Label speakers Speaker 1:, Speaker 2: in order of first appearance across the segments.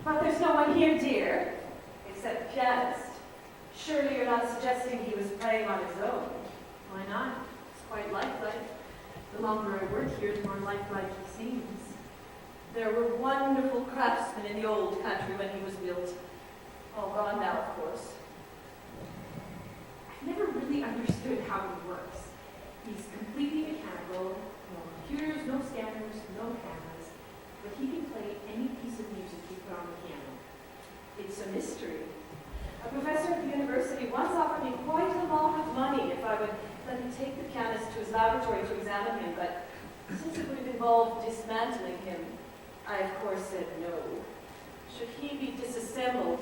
Speaker 1: But there's no one here, dear, except the pianist. Surely you're not suggesting he was playing on his own?
Speaker 2: Why not? It's quite lifelike. The longer I work here, the more lifelike he seems.
Speaker 1: There were wonderful craftsmen in the old country when he was built. All gone now, of course.
Speaker 2: I've never really understood how he works. He's completely mechanical, no computers, no scanners, no cameras, but he can play any piece of music you put on the piano.
Speaker 1: It's a mystery. A professor at the university once offered me quite a lot of money if I would let him take the pianist to his laboratory to examine him, but since it would have involved dismantling him, I of course said no. Should he be disassembled,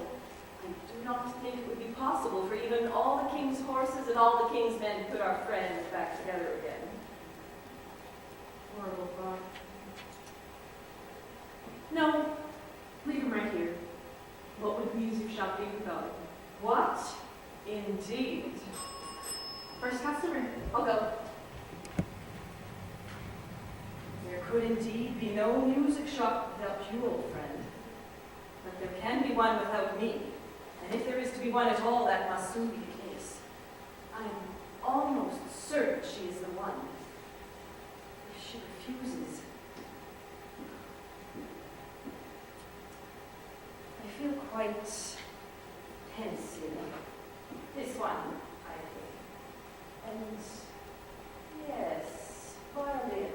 Speaker 1: I do not think it would be possible for even all the king's horses and all the king's men to put our friend back together again.
Speaker 2: Horrible thought.
Speaker 1: No.
Speaker 2: Leave him right here. What would the music shop do without him?
Speaker 1: What? Indeed.
Speaker 2: First customer.
Speaker 1: I'll go. There could indeed be no music shop without you, old friend. But there can be one without me. And if there is to be one at all, that must soon be the case. I am almost certain she is the one. If she refuses, I feel quite tense, you know. This one, I think. And yes, violin.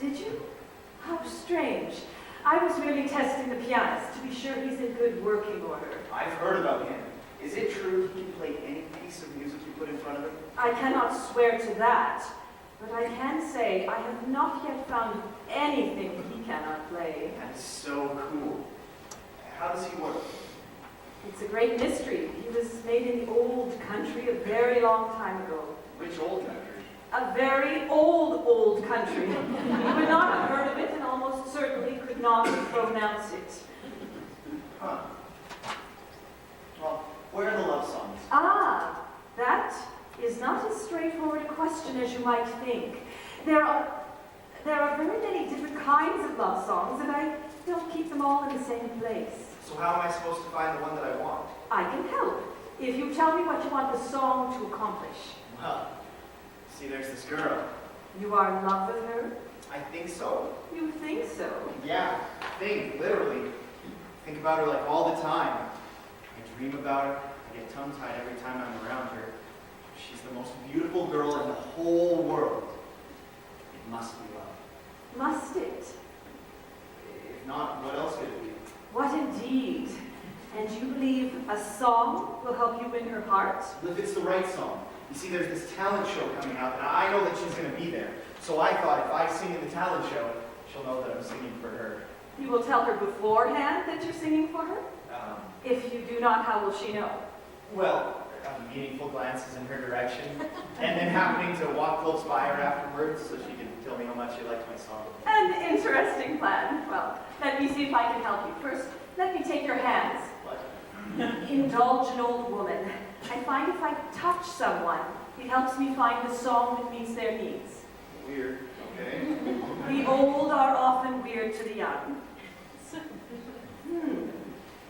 Speaker 1: did you? How strange. I was merely testing the pianist to be sure he's in good working order.
Speaker 3: I've heard about him. Is it true he can play any piece of music you put in front of him?
Speaker 1: I cannot swear to that, but I can say I have not yet found anything he cannot play.
Speaker 3: That's so cool. How does he work?
Speaker 1: It's a great mystery. He was made in the old country a very long time ago.
Speaker 3: Which old country?
Speaker 1: A very old country. You would not have heard of it and almost certainly could not pronounce it.
Speaker 3: Huh. Well, where are the love songs?
Speaker 1: Ah, that is not as straightforward a question as you might think. There are very many different kinds of love songs, and I don't keep them all in the same place.
Speaker 3: So how am I supposed to find the one that I want?
Speaker 1: I can help, if you tell me what you want the song to accomplish.
Speaker 3: Well, see, there's this girl.
Speaker 1: You are in love with her?
Speaker 3: I think so.
Speaker 1: You think so?
Speaker 3: Yeah, literally. Think about her like all the time. I dream about her. I get tongue-tied every time I'm around her. She's the most beautiful girl in the whole world. It must be love.
Speaker 1: Must it?
Speaker 3: If not, what else could it be?
Speaker 1: What indeed? And you believe a song will help you win her heart?
Speaker 3: If it's the right song. You see, there's this talent show coming up, and I know that she's going to be there. So I thought if I sing in the talent show, she'll know that I'm singing for her.
Speaker 1: You will tell her beforehand that you're singing for her? If you do not, how will she know?
Speaker 3: Well, meaningful glances in her direction, and then happening to walk close by her afterwards so she can tell me how much she liked my song.
Speaker 1: An interesting plan. Well, let me see if I can help you. First, let me take your hands.
Speaker 3: What?
Speaker 1: Indulge an old woman. I find if I touch someone, it helps me find the song that meets their needs.
Speaker 3: Weird. Okay.
Speaker 1: The old are often weird to the young.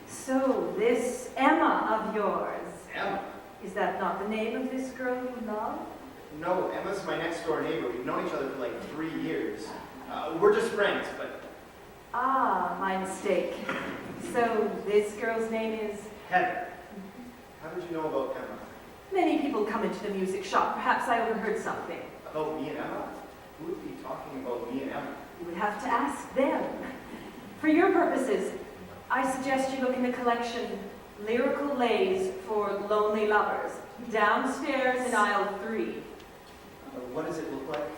Speaker 1: So, this Emma of yours,
Speaker 3: Emma?
Speaker 1: is that not the name of this girl you love?
Speaker 3: No, Emma's my next door neighbor. We've known each other for like 3 years. We're just friends, but...
Speaker 1: Ah, my mistake. So, this girl's name is?
Speaker 3: Heather. How did you know about Emma?
Speaker 1: Many people come into the music shop. Perhaps I overheard something.
Speaker 3: About me and Emma? Who would be talking about me and Emma?
Speaker 1: You would have to ask them. For your purposes, I suggest you look in the collection Lyrical Lays for Lonely Lovers, downstairs in aisle 3.
Speaker 3: What does it look like?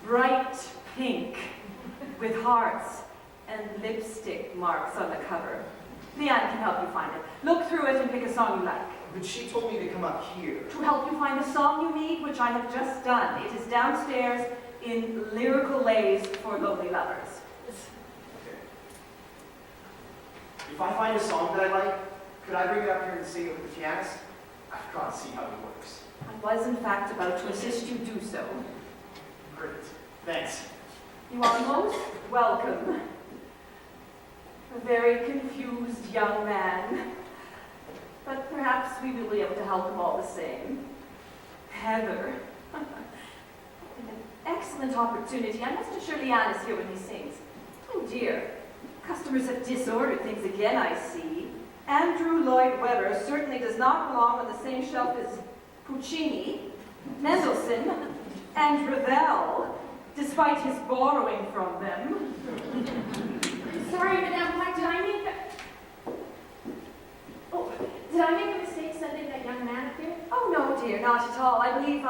Speaker 1: Bright pink, with hearts and lipstick marks on the cover. Leanne can help you find it. Look through it and pick a song you like.
Speaker 3: But she told me to come up here.
Speaker 1: To help you find the song you need, which I have just done. It is downstairs in Lyrical Lays for Lonely Lovers.
Speaker 3: Okay. If I find a song that I like, could I bring it up here and sing it with the pianist? I've got to see how it works.
Speaker 1: I was, in fact, about to assist you do so.
Speaker 3: Great. Thanks.
Speaker 1: You are most welcome. A very confused young man. But perhaps we will be able to help him all the same. Heather. An excellent opportunity. I must assure Leanne is here when he sings. Oh dear. Customers have disordered things again, I see. Andrew Lloyd Webber certainly does not belong on the same shelf as Puccini, Mendelssohn, and Ravel, despite his borrowing from them.
Speaker 2: Sorry, Madame Blacke, did I make a mistake sending that young man up here?
Speaker 1: Oh, no, dear, not at all. I believe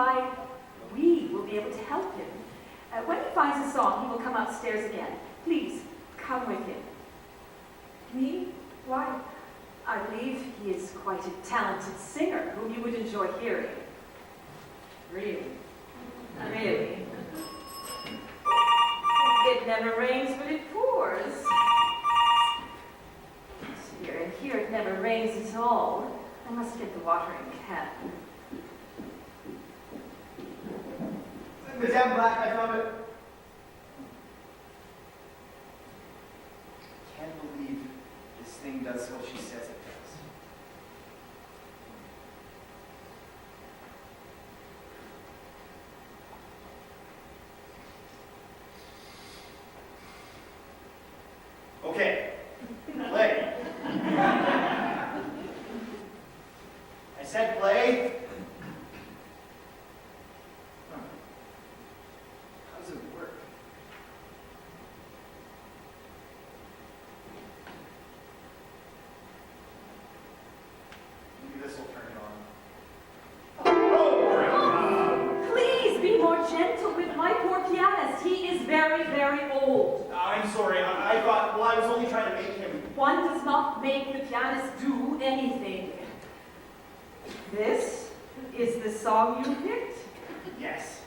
Speaker 1: we will be able to help him. When he finds a song, he will come upstairs again. Please, come with him.
Speaker 2: Me? Why?
Speaker 1: I believe he is quite a talented singer whom you would enjoy hearing. Really? Really? It never rains, but it pours. Dear, and here it never rains at all. I must get the watering can.
Speaker 3: Madame Blacke, I found it. Can't believe this thing does what she says it does. Okay, play. I said play. How does it sorry. I thought, well, I was only trying to make him.
Speaker 1: One does not make the pianist do anything. This is the song you picked?
Speaker 3: Yes.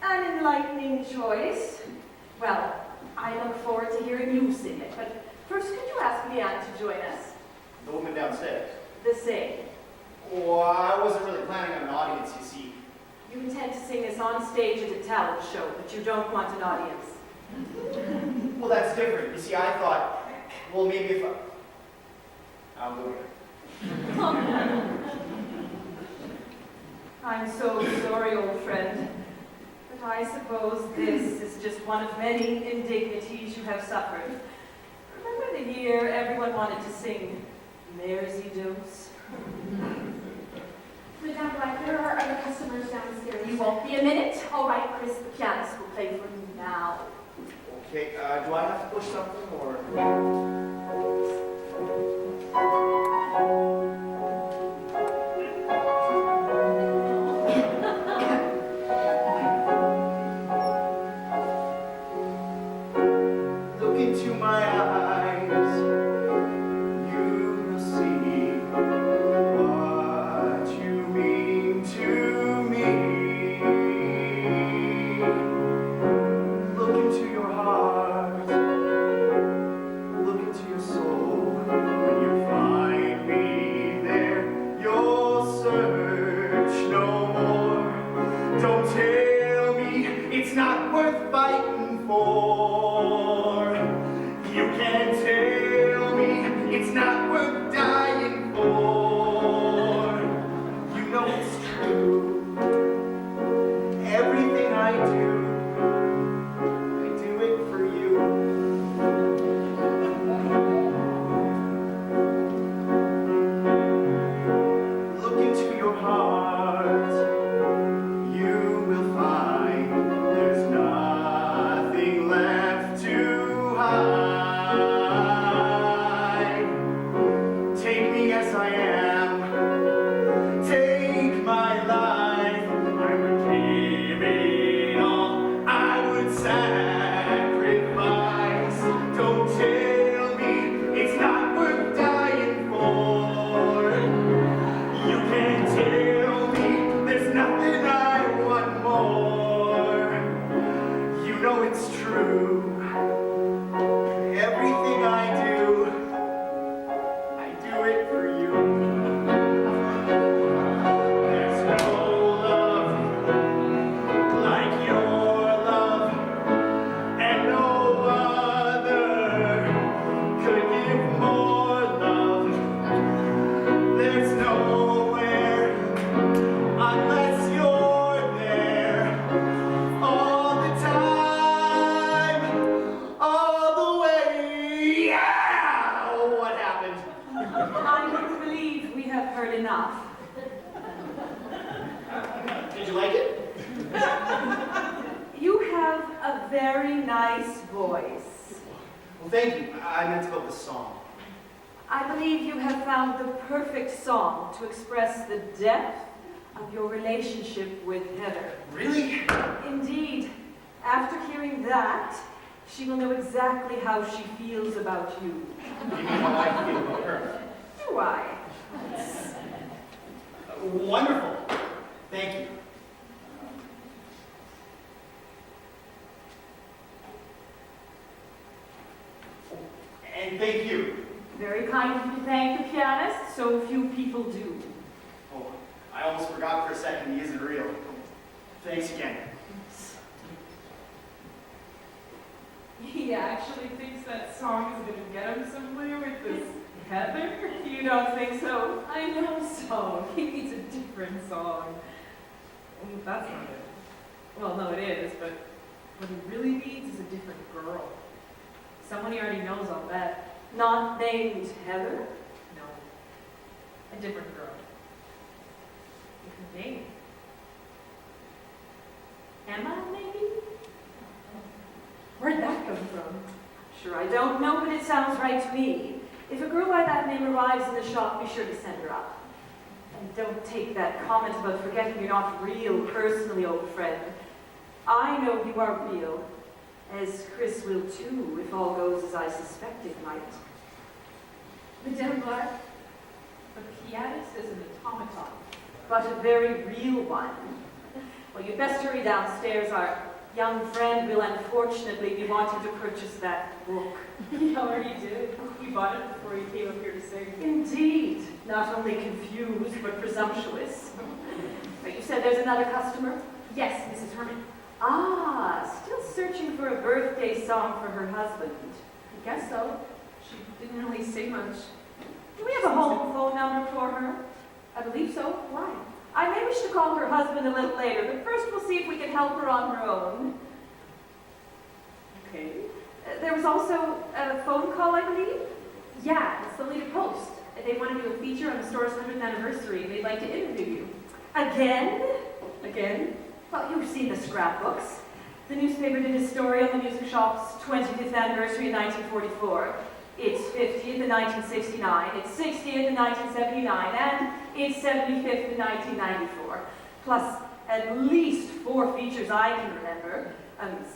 Speaker 1: An enlightening choice. Well, I look forward to hearing you sing it, but first could you ask Leanne to join us?
Speaker 3: The woman downstairs.
Speaker 1: The same.
Speaker 3: Well, I wasn't really planning on an audience, you see.
Speaker 1: You intend to sing this on stage at a talent show, but you don't want an audience.
Speaker 3: Well, that's different. You see, I thought, well, maybe if I'll go here.
Speaker 1: I'm so sorry, old friend, but I suppose this is just one of many indignities you have suffered. Remember the year everyone wanted to sing Mairzy Dose?
Speaker 2: Madame Blacke, there are other customers downstairs.
Speaker 1: You won't be a minute. All right, Chris, the pianist will play for you now.
Speaker 3: Okay, do I have to push something, or? Look into my eyes, you will see what you mean to me. Look into your heart, look into your soul. When you find me there, you'll search no more. Don't tell me it's not worth fighting for. You can't tell me it's not worth dying for. You know it's true. Everything I do it for you. Look into your heart, you will find there's nothing left to hide. Take me as I am, take my life. I would give it all, I would sacrifice. Don't tell me it's not worth dying for. You can't tell me there's nothing I want more. You know it's true. Everything I do it for you. There's no love like your love, and no other could give more love. There's nowhere unless you're there, all the time, all the way. Yeah! What happened?
Speaker 1: I believe we have heard enough.
Speaker 3: Did you like it?
Speaker 1: You have a very nice voice.
Speaker 3: Well, thank you. I meant about the song.
Speaker 1: I believe you have found the perfect song to express the depth of your relationship with Heather.
Speaker 3: Really?
Speaker 1: Indeed. After hearing that, she will know exactly how she feels about you.
Speaker 3: You mean how I feel about her?
Speaker 1: Do I?
Speaker 3: Wonderful. Thank you. And thank you.
Speaker 1: Very kind of you to thank the pianist. So few people do.
Speaker 3: Oh, I almost forgot for a second he isn't real. Thanks again.
Speaker 2: He actually thinks that song is going to get him somewhere with this Heather.
Speaker 1: You don't think so?
Speaker 2: I know so. He needs a different song. That's not it. Well, no, it is, but what he really needs is a different girl. Someone he already knows, I'll bet.
Speaker 1: Not named Heather?
Speaker 2: No. A different girl. Different name.
Speaker 1: Emma, maybe?
Speaker 2: Where'd that come from?
Speaker 1: Sure, I don't know, but it sounds right to me. If a girl by that name arrives in the shop, be sure to send her up. And don't take that comment about forgetting you're not real personally, old friend. I know you are real, As Chris will too, if all goes as I suspect it might.
Speaker 2: Madame Blacke, a pianist is an automaton.
Speaker 1: But a very real one. Well, you'd best hurry downstairs. Our young friend will unfortunately be wanting to purchase that book.
Speaker 2: He already did. He bought it before he came up here to sing.
Speaker 1: Indeed. Not only confused, but presumptuous. But you said there's another customer?
Speaker 2: Yes, Mrs. Herman.
Speaker 1: Ah, still searching for a birthday song for her husband.
Speaker 2: I guess so. She didn't really say much.
Speaker 1: Do we have a home phone number for her?
Speaker 2: I believe so. Why?
Speaker 1: I may wish to call her husband a little later, but first we'll see if we can help her on her own.
Speaker 2: Okay.
Speaker 1: There was also a phone call, I believe?
Speaker 2: Yeah, it's the Leader Post. They want to do a feature on the store's 100th anniversary, and they'd like to interview you.
Speaker 1: Again?
Speaker 2: Again?
Speaker 1: Well, you've seen the scrapbooks. The newspaper did a story on the music shop's 25th anniversary in 1944. Its 50th in 1969, its 60th in 1979, and its 75th in 1994. Plus, at least 4 features I can remember,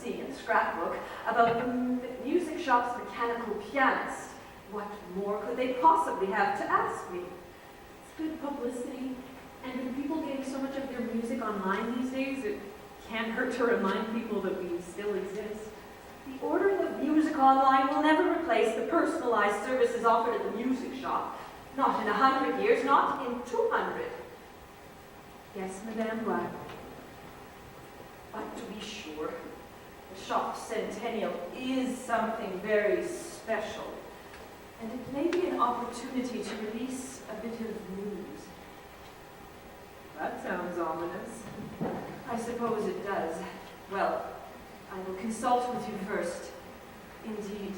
Speaker 1: seeing in the scrapbook, about the music shop's mechanical pianist. What more could they possibly have to ask me?
Speaker 2: It's good publicity. And with people getting so much of their music online these days, it can't hurt to remind people that we still exist.
Speaker 1: The ordering of music online will never replace the personalized services offered at the music shop. Not in 100 years, not in 200.
Speaker 2: Yes, Madame Blacke.
Speaker 1: But to be sure, the shop's centennial is something very special. And it may be an opportunity to release a bit of news.
Speaker 2: That sounds ominous.
Speaker 1: I suppose it does. Well, I will consult with you first. Indeed,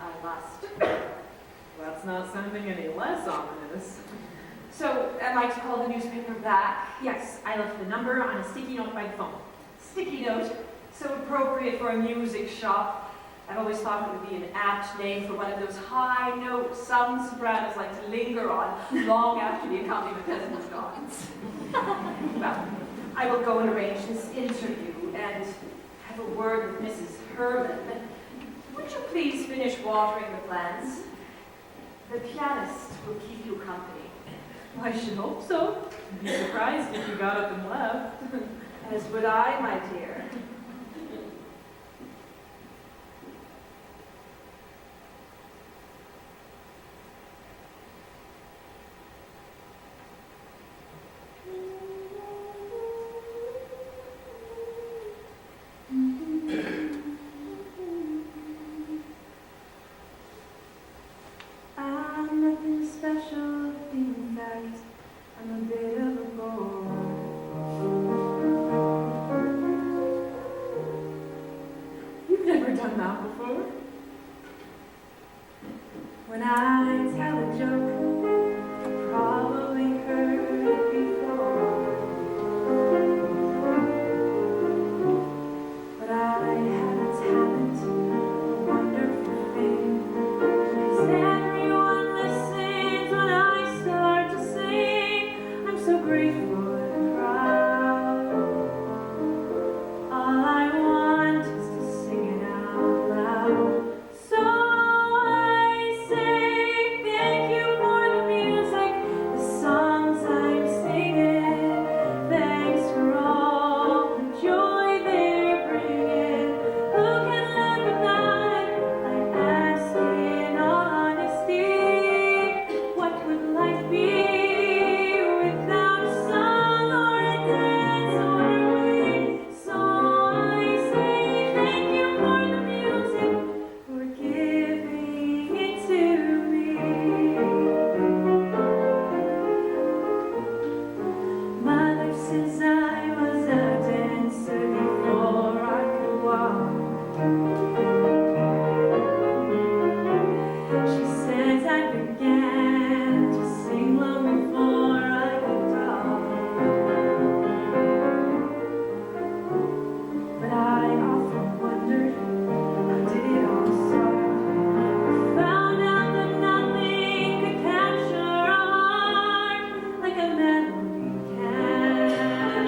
Speaker 1: I must.
Speaker 2: That's not sounding any less ominous.
Speaker 1: So, am I to call the newspaper back?
Speaker 2: Yes, I left the number on a sticky note by the phone.
Speaker 1: Sticky note, so appropriate for a music shop. I've always thought it would be an apt name for one of those high notes some sopranos like to linger on long after the accompaniment has gone. Well, I will go and arrange this interview and have a word with Mrs. Herman. Would you please finish watering the plants? The pianist will keep you company.
Speaker 2: I should hope so. I'd be surprised if you got up and left.
Speaker 1: As would I, my dear. I'm nothing special, in fact, I'm a bit of a bore.
Speaker 2: You've never done that before.
Speaker 1: When I tell a joke, you probably heard it before. But I have a talent, a wonderful thing. Is everyone listens when I start to sing? I'm so grateful and proud. All I want is to sing it out loud. So I say thank you for the music, the songs I'm singing. Thanks for all the joy they're bringing. Who can live without it? I ask in honesty. What would life be without a song or a dance or a way? So I say thank you for the music, for giving it to me. Mother says I was a dancer before I could walk. She says I began to sing long before I could talk. But I often wondered, how did it all start? I found out that nothing could capture a heart like a melody can.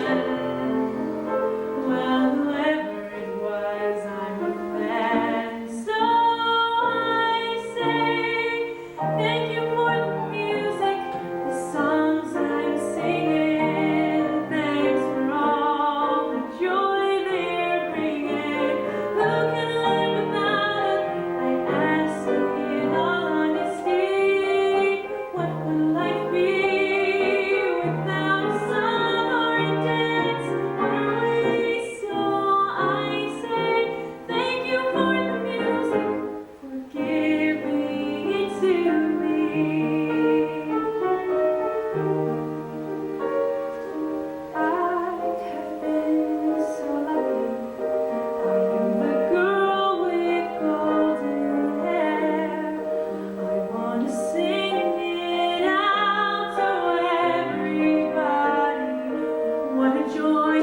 Speaker 2: a joy,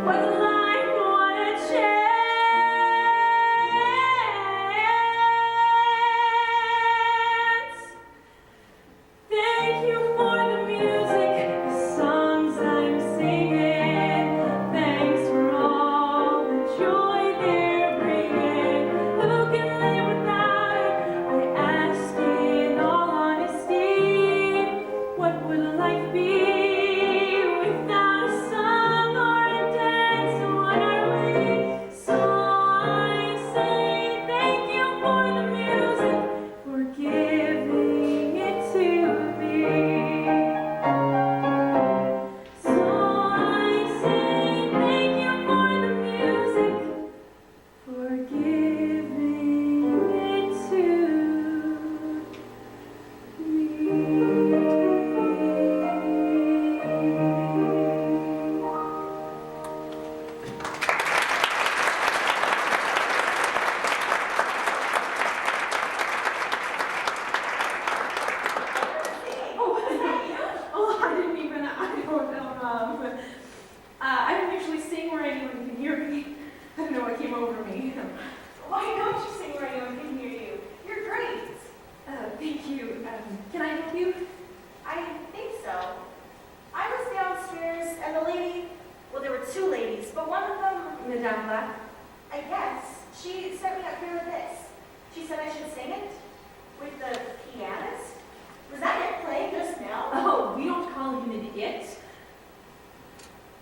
Speaker 2: what a life, what a chance. Thank you for the music, the songs I'm singing. Thanks for all the joy they're bringing. Who can live without it? I ask in all honesty. What would life be without a song or a dance? What are we? So I say thank you for the music, for giving it to me. So I say thank you for the music, for giving it to I don't usually sing where anyone can hear me. I don't know what came over me.
Speaker 1: Why don't you sing where anyone can hear you? You're great.
Speaker 2: Thank you. Can I help you?
Speaker 1: I think so. I was downstairs and the lady, well, there were two ladies, but one of them,
Speaker 2: Madame Blacke?
Speaker 1: I guess, she sent me up here with this. She said I should sing it with the pianist. Was that it playing just now?
Speaker 2: Oh, we don't call him an it.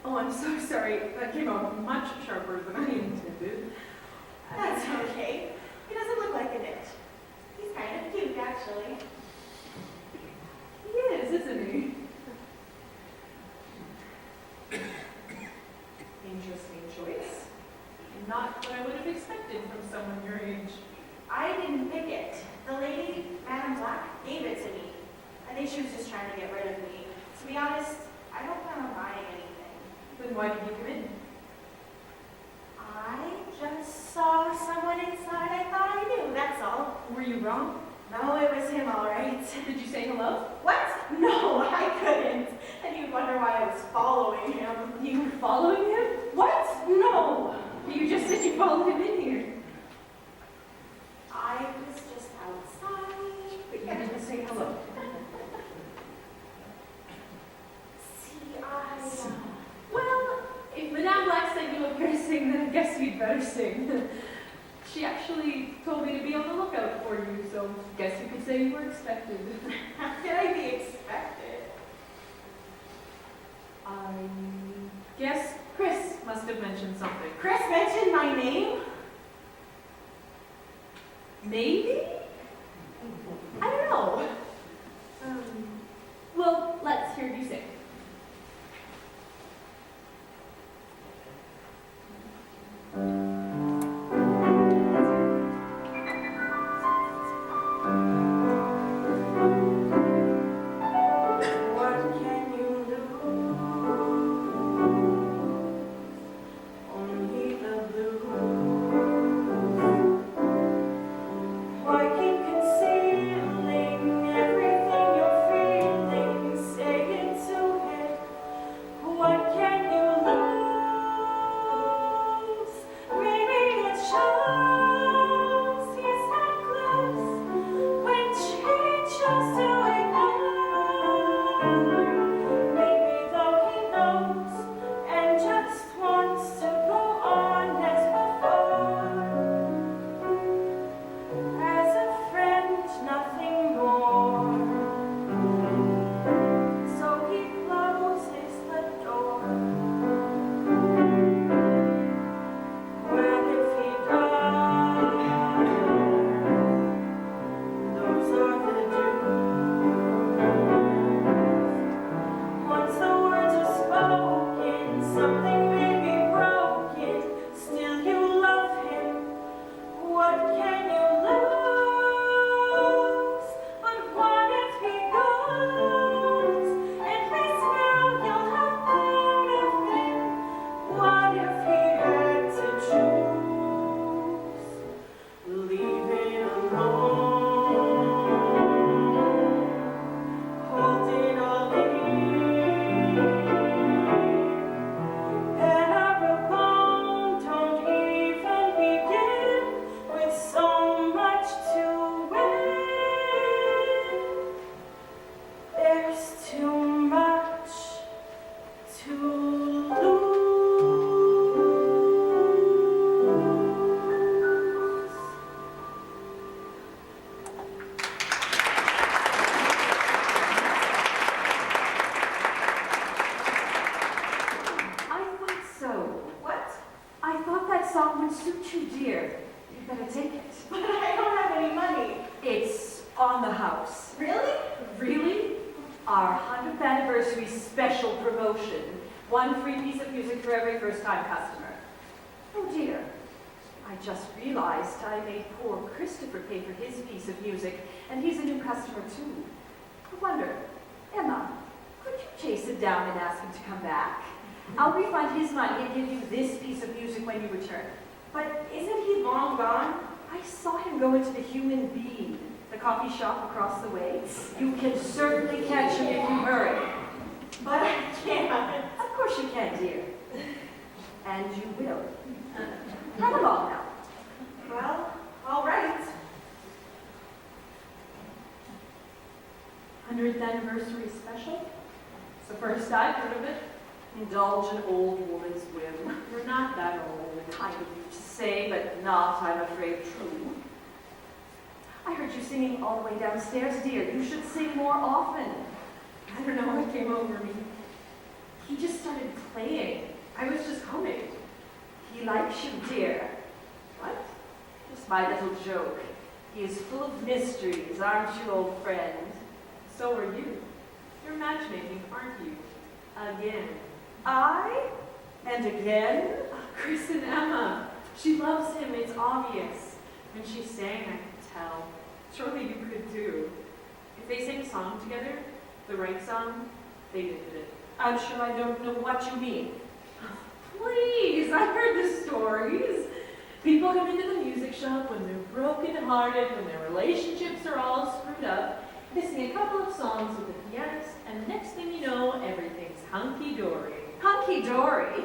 Speaker 2: Oh, I'm so sorry. That came out much sharper than I intended.
Speaker 1: That's okay. He doesn't look like an it. He's kind of cute, actually.
Speaker 2: He is, isn't he? Interesting choice. Not what I would have expected from someone your age.
Speaker 1: I didn't pick it. The lady, Madame Blacke, gave it to me. I think she was just trying to get rid of me. To be honest, I don't plan on buying anything.
Speaker 2: Then why did you come in?
Speaker 1: I just saw someone inside I thought I knew, that's all.
Speaker 2: Were you wrong?
Speaker 1: No, it was him, all right.
Speaker 2: Did you say hello?
Speaker 1: What? No, I couldn't. And you'd wonder why I was following him.
Speaker 2: You were following him?
Speaker 1: What? No.
Speaker 2: You just said you followed him in here.
Speaker 1: I was just outside.
Speaker 2: But you didn't say hello.
Speaker 1: See,
Speaker 2: Well, if Madame Blacke said you look good to sing, then I guess you'd better sing. She actually told me to be on the lookout for you, so guess you could say you were expected.
Speaker 1: How can I be expected?
Speaker 2: I guess Chris must have mentioned something.
Speaker 1: Chris mentioned my name?
Speaker 2: Maybe? I don't know. Well, let's hear you sing.
Speaker 1: Why suit you, dear. You better take it.
Speaker 2: But I don't have any money.
Speaker 1: It's on the house.
Speaker 2: Really?
Speaker 1: Really? Our 100th anniversary special promotion. 1 free piece of music for every first-time customer. Oh dear. I just realized I made poor Christopher pay for his piece of music, and he's a new customer too. I wonder, Emma, could you chase him down and ask him to come back? I'll refund his money and give you this piece of music when you return.
Speaker 2: But isn't he long gone?
Speaker 1: I saw him go into the Human Bean, the coffee shop across the way. You can certainly catch him if you hurry.
Speaker 2: But I can't.
Speaker 1: Of course you can, dear. And you will. Run along now.
Speaker 2: Well, all right.
Speaker 1: 100th anniversary special? It's the first I've heard of it. Indulge an old woman's whim. You're not that old, kind of you to say, but not, I'm afraid, true. I heard you singing all the way downstairs, dear. You should sing more often.
Speaker 2: I don't know what came over me.
Speaker 1: He just started playing.
Speaker 2: I was just humming.
Speaker 1: He likes you, dear. What? Just my little joke. He is full of mysteries, aren't you, old friend?
Speaker 2: So are you. You're matchmaking, aren't you? Again.
Speaker 1: I? And again?
Speaker 2: Chris and Emma. She loves him, it's obvious. When she sang, I could tell. Surely you could too. If they sang a song together, the right song, they did it.
Speaker 1: I'm sure I don't know what you mean.
Speaker 2: Please, I've heard the stories. People come into the music shop when they're broken-hearted, when their relationships are all screwed up. They sing a couple of songs with the pianist, and the next thing you know, everything's hunky-dory.
Speaker 1: Hunky-dory?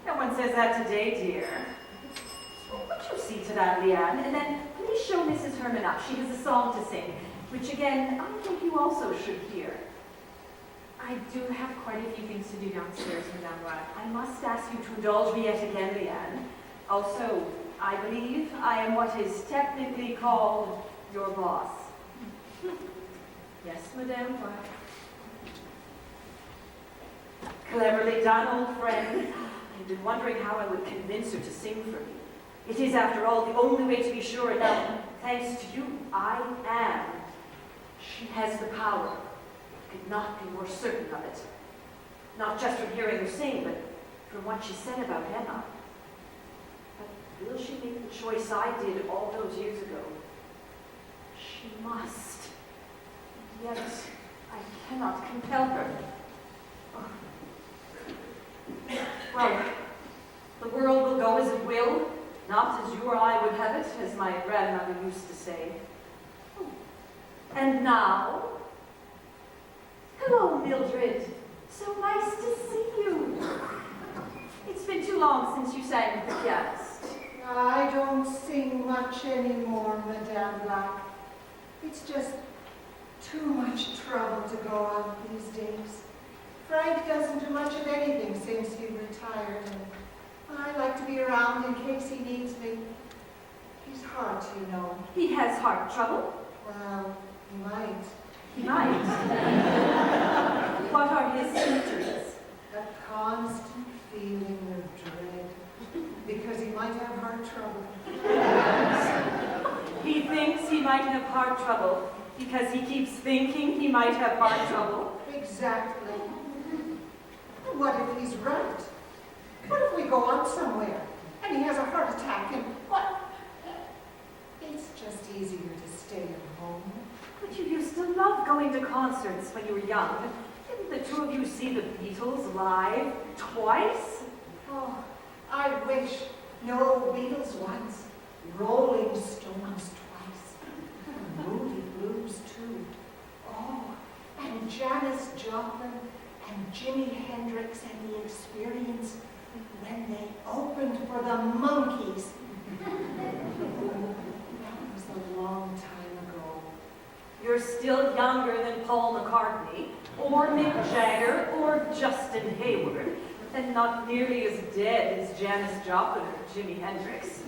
Speaker 1: No one says that today, dear. Would you see to that, Leanne? And then please show Mrs. Herman up. She has a song to sing, which again, I think you also should hear.
Speaker 2: I do have quite a few things to do downstairs, Madame Blacke.
Speaker 1: I must ask you to indulge me yet again, Leanne. Also, I believe I am what is technically called your boss.
Speaker 2: Yes, Madame Blacke.
Speaker 1: Cleverly done, old friend. I've been wondering how I would convince her to sing for me. It is, after all, the only way to be sure. And now, thanks to you, I am. She has the power. I could not be more certain of it. Not just from hearing her sing, but from what she said about Emma. But will she make the choice I did all those years ago? She must. Yet I cannot compel her. Well, the world will go as it will, not as you or I would have it, as my grandmother used to say. And now, hello, Mildred. So nice to see you. It's been too long since you sang with the pianist.
Speaker 4: I don't sing much anymore, Madame Blacke. It's just too much trouble to go out these days. Frank doesn't do much of anything since he retired, and I like to be around in case he needs me. He's hard, you know.
Speaker 1: He has heart trouble.
Speaker 4: Well, he might.
Speaker 1: He might. What are his symptoms?
Speaker 4: A constant feeling of dread, because he might have heart trouble.
Speaker 1: He thinks he might have heart trouble because he keeps thinking he might have heart trouble.
Speaker 4: Exactly. And what if he's right? What if we go out somewhere and he has a heart attack and what? It's just easier to stay at home.
Speaker 1: But you used to love going to concerts when you were young. Didn't the two of you see the Beatles live twice?
Speaker 4: Oh, I wish. No, Beatles once. Rolling Stones twice. Moody Blues too. Oh, and Janis Joplin and Jimi Hendrix and the Experience when they opened for the Monkees. That was a long time ago.
Speaker 1: You're still younger than Paul McCartney, or Mick Jagger, or Justin Hayward, and not nearly as dead as Janis Joplin or Jimi Hendrix.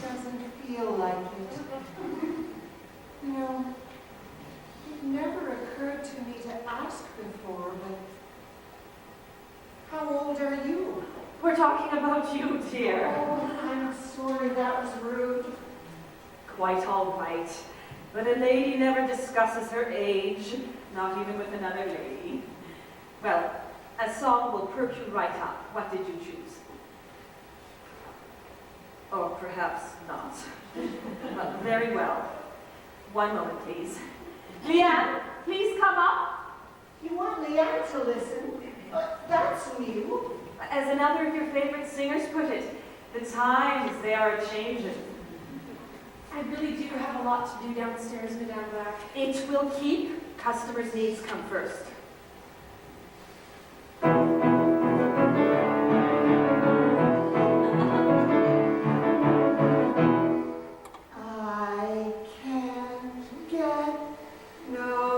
Speaker 4: Doesn't feel like it. You know, it never occurred to me to ask before, but how old are you?
Speaker 1: We're were talking about you, dear.
Speaker 4: Oh, I'm sorry, that was rude.
Speaker 1: Quite all right. But a lady never discusses her age, not even with another lady. Well, a song will perk you right up. What did you choose? Or perhaps not. Well, very well. One moment, please. Leanne, please come up.
Speaker 4: You want Leanne to listen? That's new.
Speaker 1: As another of your favorite singers put it, the times they are a-changing.
Speaker 5: I really do have a lot to do downstairs, Madame Blacke.
Speaker 1: It will keep. Customers' needs come first.
Speaker 4: I can't get no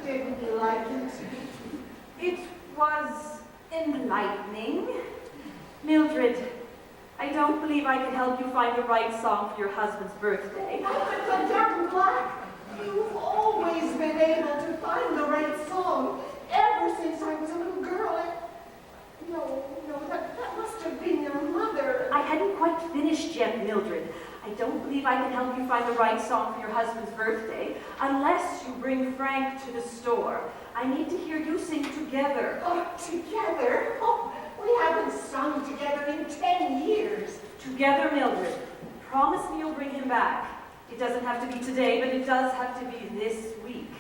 Speaker 4: Didn't you like it?
Speaker 1: It was enlightening. Mildred, I don't believe I can help you find the right song for your husband's birthday.
Speaker 4: But Madame Blacke, you've always been able to find the right song ever since I was a little girl. No, that must have been your mother.
Speaker 1: I hadn't quite finished yet, Mildred. I don't believe I can help you find the right song for your husband's birthday unless you bring Frank to the store. I need to hear you sing together.
Speaker 4: Oh, together? Oh, we haven't sung together in 10 years.
Speaker 1: Together, Mildred. Promise me you'll bring him back. It doesn't have to be today, but it does have to be this week.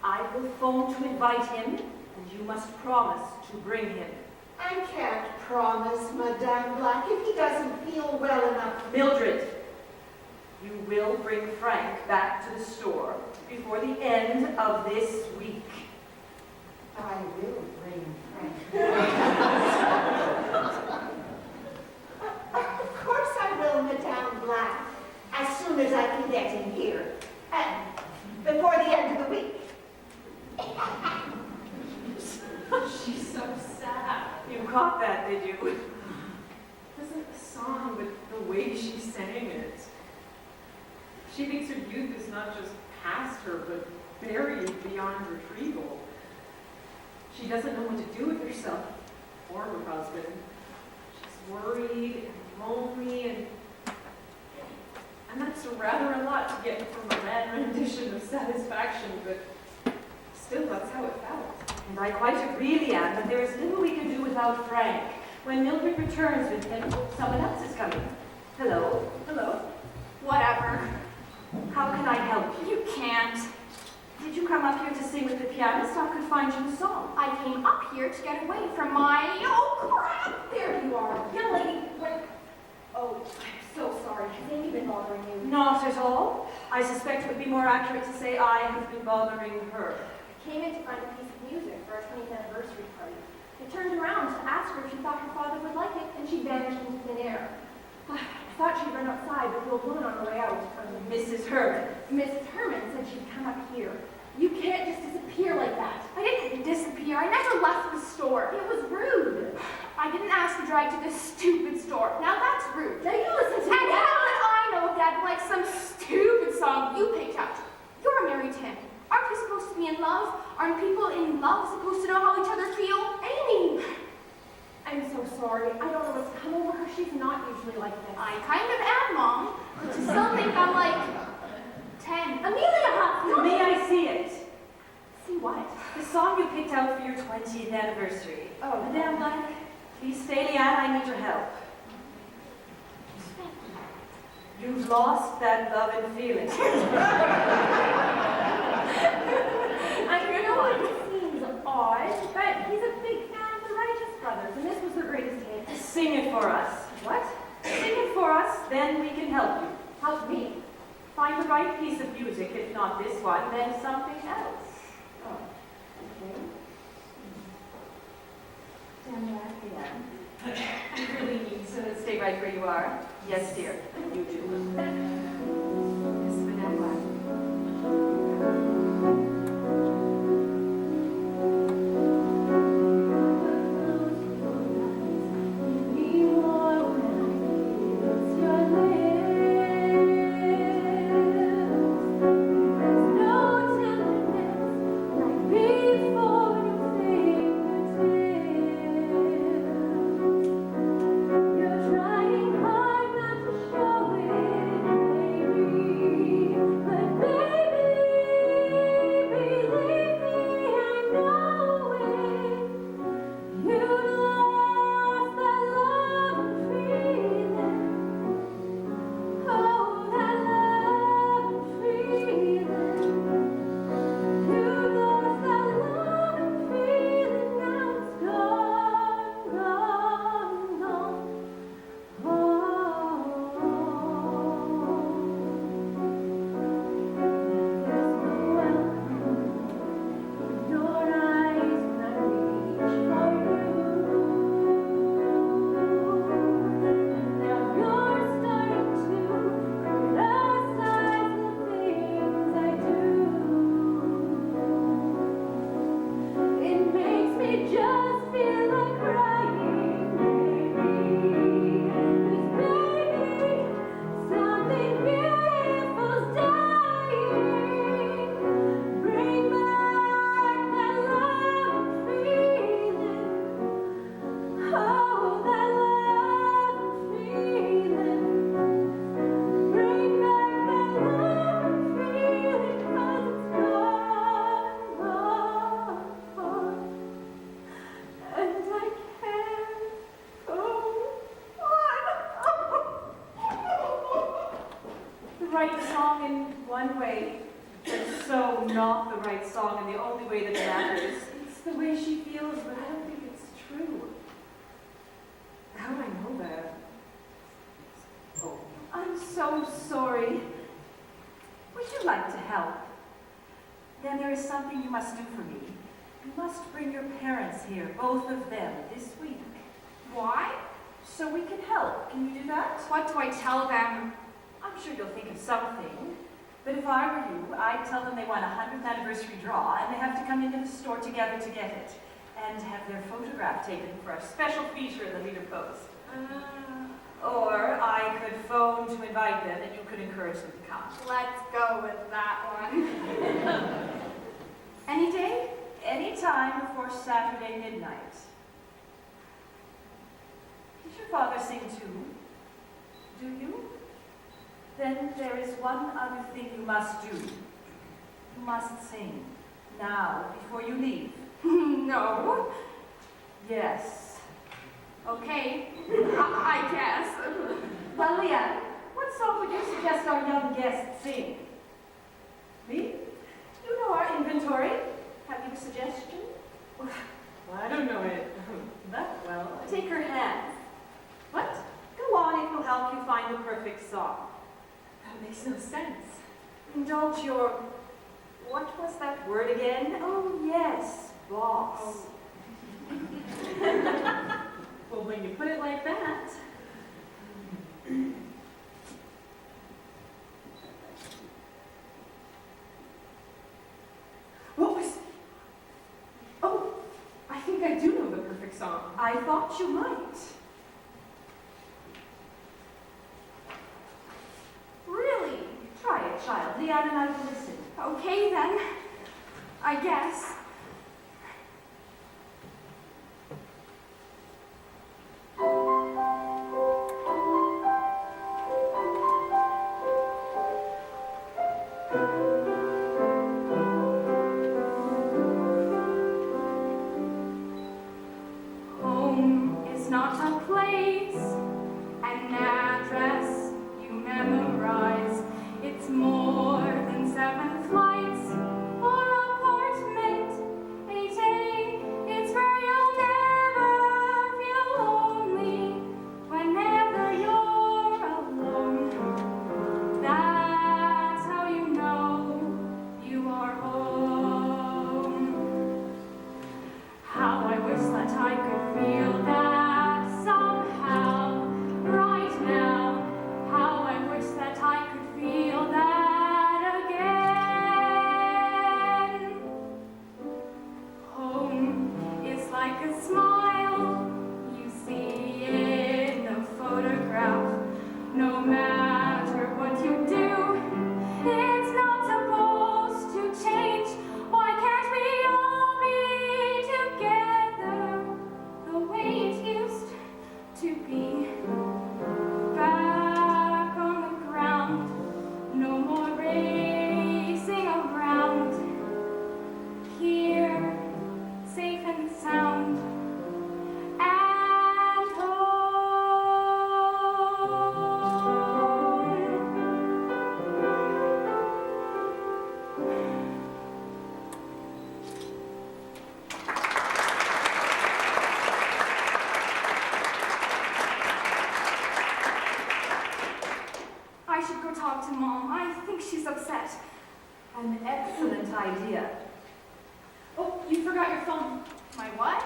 Speaker 1: I will phone to invite him, and you must promise to bring him.
Speaker 4: I can't promise, Madame Blacke, if he doesn't feel well enough.
Speaker 1: Mildred, you will bring Frank back to the store before the end of this week.
Speaker 4: I will bring Frank. Of course I will, Madame Blacke, as soon as I can get in here. And before the end of the week.
Speaker 2: She's so sad.
Speaker 1: You caught that, did you?
Speaker 2: It wasn't the song, but the way she sang it. She thinks her youth is not just past her, but buried beyond retrieval. She doesn't know what to do with herself or her husband. She's worried and lonely, and that's rather a lot to get from a mad rendition of Satisfaction, but still, that's how it felt.
Speaker 1: And I quite agree, Leanne, but there is little we can do without Frank. When Mildred returns with him, someone else is coming. Hello?
Speaker 2: Hello.
Speaker 5: Whatever.
Speaker 1: How can I help you?
Speaker 5: You can't.
Speaker 1: Did you come up here to sing with the pianist? I could find you a song.
Speaker 5: I came up here to get away from my... Oh, crap! There you are. Young lady, wait. Oh, I'm so sorry. Has Amy been bothering you?
Speaker 1: Not at all. I suspect it would be more accurate to say I have been bothering her.
Speaker 5: I came in to find a piece of music for our 20th anniversary party. I turned around to ask her if she thought her father would like it, and she vanished into thin air. I thought she'd run outside, but the old woman on her way out,
Speaker 1: Mrs. Herman.
Speaker 5: Mrs. Herman, said she'd come up here. You can't just disappear like that. I didn't disappear. I never left the store. It was rude. I didn't ask to drive to this stupid store. Now that's rude. Now you listen to me. And how did I know if Dad liked some stupid song you picked out? You're married to him. Aren't you supposed to be in love? Aren't people in love supposed to know how each other feel? Amy! I'm so sorry. I don't know what's come over her. She's not usually like this. I kind of am, Mom. But you still think I'm like 10. Amelia!
Speaker 1: May I see it?
Speaker 5: See what?
Speaker 1: The song you picked out for your 20th anniversary.
Speaker 5: Oh.
Speaker 1: Madame Blacke, please stay, Leanne. I need your help. You've lost that love and feeling.
Speaker 5: I know it seems odd, but he's a big fan of the Righteous Brothers, and this was their greatest hit.
Speaker 1: Sing it for us.
Speaker 5: What?
Speaker 1: Sing it for us, then we can help you. Help me. Find the right piece of music, if not this one, then something else. Oh, okay. Stand back again. You really need to stay right where you are. Yes, dear. You do. Yes, Vanilla. Here, both of them, this week.
Speaker 5: Why?
Speaker 1: So we can help. Can you do that?
Speaker 5: What do I tell them?
Speaker 1: I'm sure you'll think of something. But if I were you, I'd tell them they want a 100th anniversary draw and they have to come into the store together to get it. And have their photograph taken for a special feature in the leader post. Or I could phone to invite them and you could encourage them to come.
Speaker 5: Let's go with that one. Any day?
Speaker 1: Any time before Saturday midnight. Does your father sing too? Do you? Then there is one other thing you must do. You must sing. Now, before you leave.
Speaker 5: No.
Speaker 1: Yes.
Speaker 5: Okay, I guess.
Speaker 1: Well, Leanne, what song would you suggest our young guest sing? Me? You know our inventory. Have you a suggestion?
Speaker 2: Well, I don't know it that well.
Speaker 1: Take her hand. What? Go on, it will help you find the perfect song.
Speaker 2: That makes no sense.
Speaker 1: Indulge your... What was that word again? Oh, yes, boss.
Speaker 2: Well, when you put it like that. What was... Oh, I think I do know the perfect song.
Speaker 1: I thought you might.
Speaker 5: Really?
Speaker 1: Try it, child. Leanne and I will listen.
Speaker 5: Okay then, I guess. Home is not a place, an address you memorize. It's more than 7 flights or apartment talk to Mom. I think she's upset.
Speaker 1: An excellent idea.
Speaker 2: Oh, you forgot your phone.
Speaker 5: My what?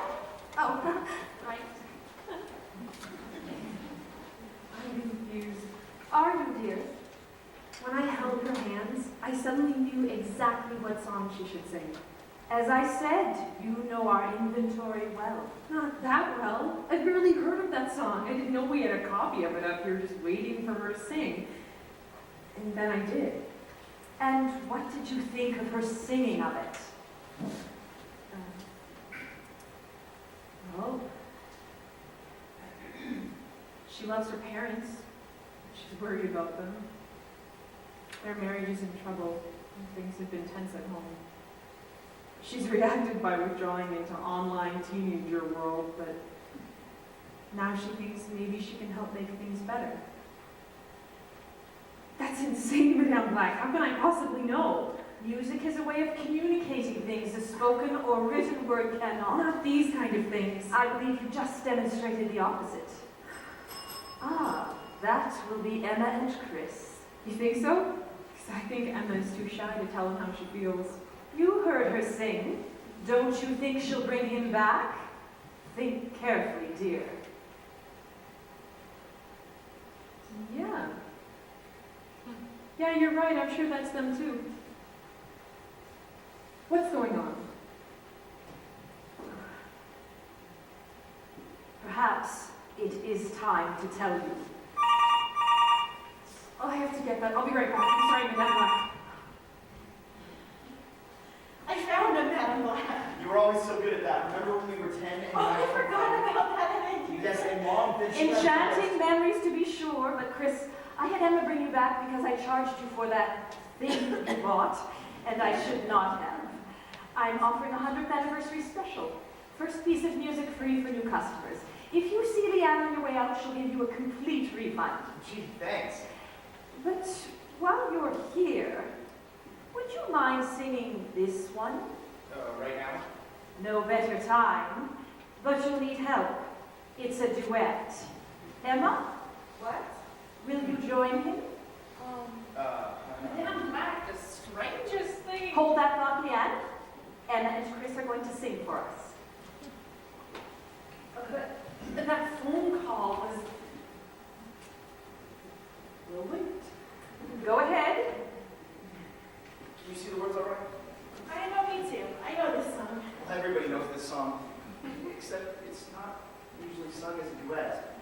Speaker 5: Oh, right.
Speaker 2: I'm confused.
Speaker 1: Are you, dear? When I held her hands, I suddenly knew exactly what song she should sing. As I said, you know our inventory well.
Speaker 2: Not that well. I've barely heard of that song. I didn't know we had a copy of it up here just waiting for her to sing. And then I did.
Speaker 1: And what did you think of her singing of it?
Speaker 2: Well, she loves her parents. She's worried about them. Their marriage is in trouble, and things have been tense at home. She's reacted by withdrawing into online teenager world, but now she thinks maybe she can help make things better. That's insane, Madame Black. How can I possibly know?
Speaker 1: Music is a way of communicating things a spoken or written word cannot.
Speaker 2: Not these kind of things.
Speaker 1: I believe you just demonstrated the opposite. Ah, that will be Emma and Chris.
Speaker 2: You think so? Because I think Emma is too shy to tell him how she feels.
Speaker 1: You heard her sing. Don't you think she'll bring him back? Think carefully, dear.
Speaker 2: Yeah. Yeah, you're right. I'm sure that's them too. What's going on?
Speaker 1: Perhaps it is time to tell you.
Speaker 2: Oh, I have to get that. I'll be right back. I'm sorry, Madame Black.
Speaker 4: I found him, Madame Black.
Speaker 3: You were always so good at that. Remember when we were 10 and
Speaker 4: Oh, I forgot about that.
Speaker 3: Yes, and Mom did she
Speaker 1: Enchanting memories to be sure, but Chris, I had Emma bring you back because I charged you for that thing you bought, and I should not have. I'm offering a 100th anniversary special. First piece of music free for new customers. If you see Leanne on your way out, she'll give you a complete refund.
Speaker 3: Gee, thanks.
Speaker 1: But while you're here, would you mind singing this one?
Speaker 3: Right now?
Speaker 1: No better time, but you'll need help. It's a duet. Emma,
Speaker 5: What?
Speaker 1: will you join him?
Speaker 5: Madame Black, the strangest thing.
Speaker 1: Hold that thought, Leanne. Emma and Chris are going to sing for us.
Speaker 2: That phone call was... brilliant.
Speaker 1: Go ahead.
Speaker 3: Can you see the words all right?
Speaker 4: I know, me too. I know this song.
Speaker 3: Well, everybody knows this song, except it's not usually sung as a duet.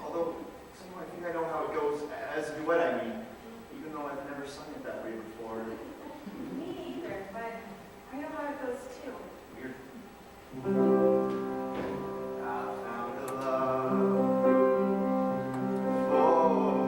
Speaker 3: Although, somehow I think I know how it goes as a duet, I mean, even though I've never sung it that way before.
Speaker 5: Me either, but I know how it goes too.
Speaker 3: Weird. I found a love for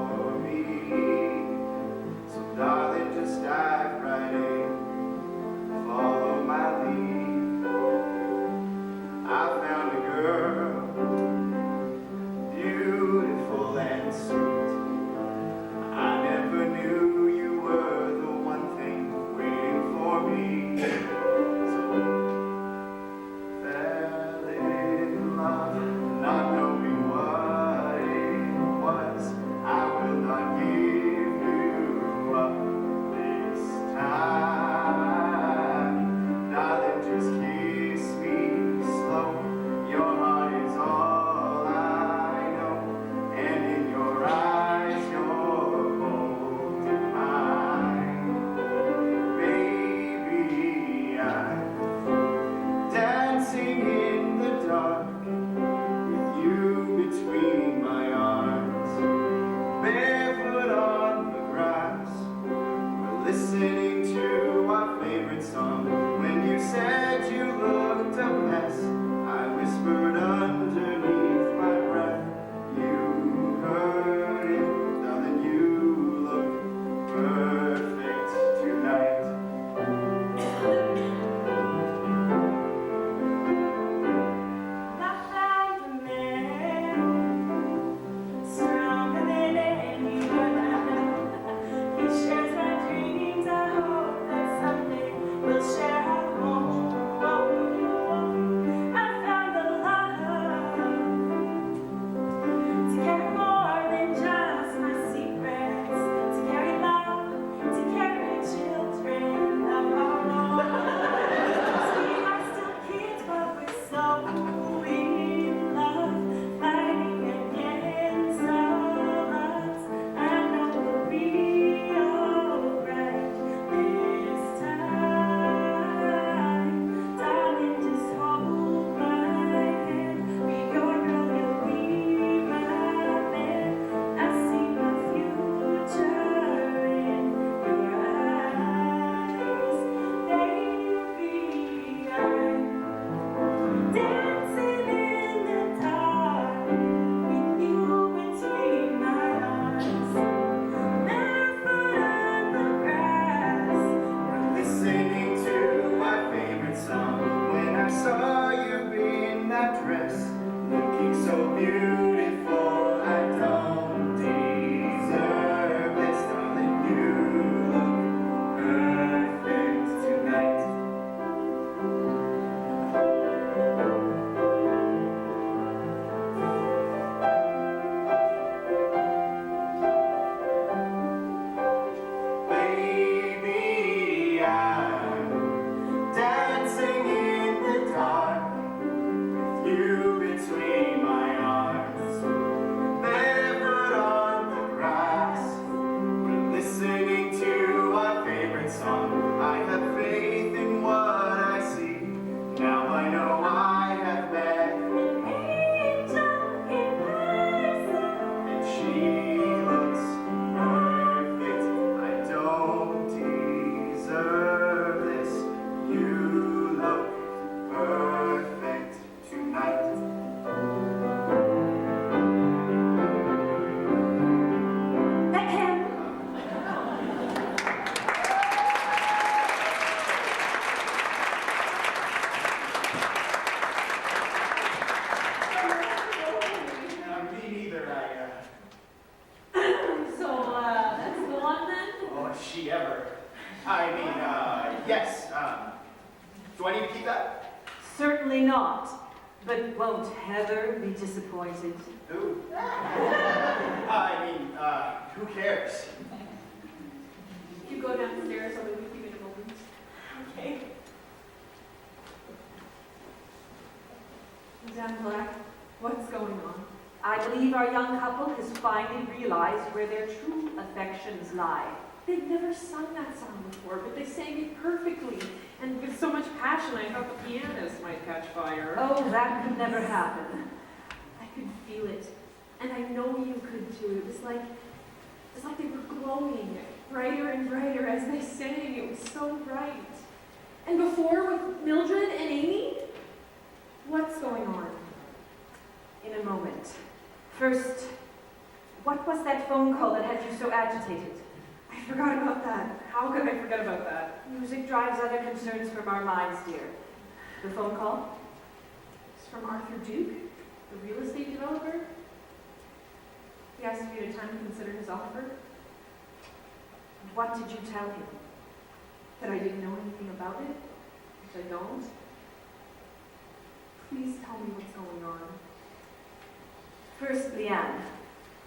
Speaker 6: Heather be disappointed?
Speaker 3: Who? Who cares?
Speaker 2: You go downstairs, I'll be with you in a moment.
Speaker 1: Okay.
Speaker 2: Madame Blacke, what's going on?
Speaker 6: I believe our young couple has finally realized where their true affections lie.
Speaker 2: They've never sung that song before, but they sang it perfectly. And with so much passion, I thought the pianist might catch fire.
Speaker 6: Oh, that could never happen.
Speaker 2: I could feel it. And I know you could too. It was like they were glowing brighter and brighter as they sang. It was so bright. And before with Mildred and Amy, what's going on?
Speaker 6: In a moment. First, what was that phone call that had you so agitated?
Speaker 2: I forgot about that. How could I forget about that?
Speaker 6: Music drives other concerns from our minds, dear. The phone call?
Speaker 2: It's from Arthur Duke, the real estate developer. He asked me at a time to consider his offer.
Speaker 6: And what did you tell him?
Speaker 2: That I didn't know anything about it, which I don't. Please tell me what's going on.
Speaker 6: First, Leanne,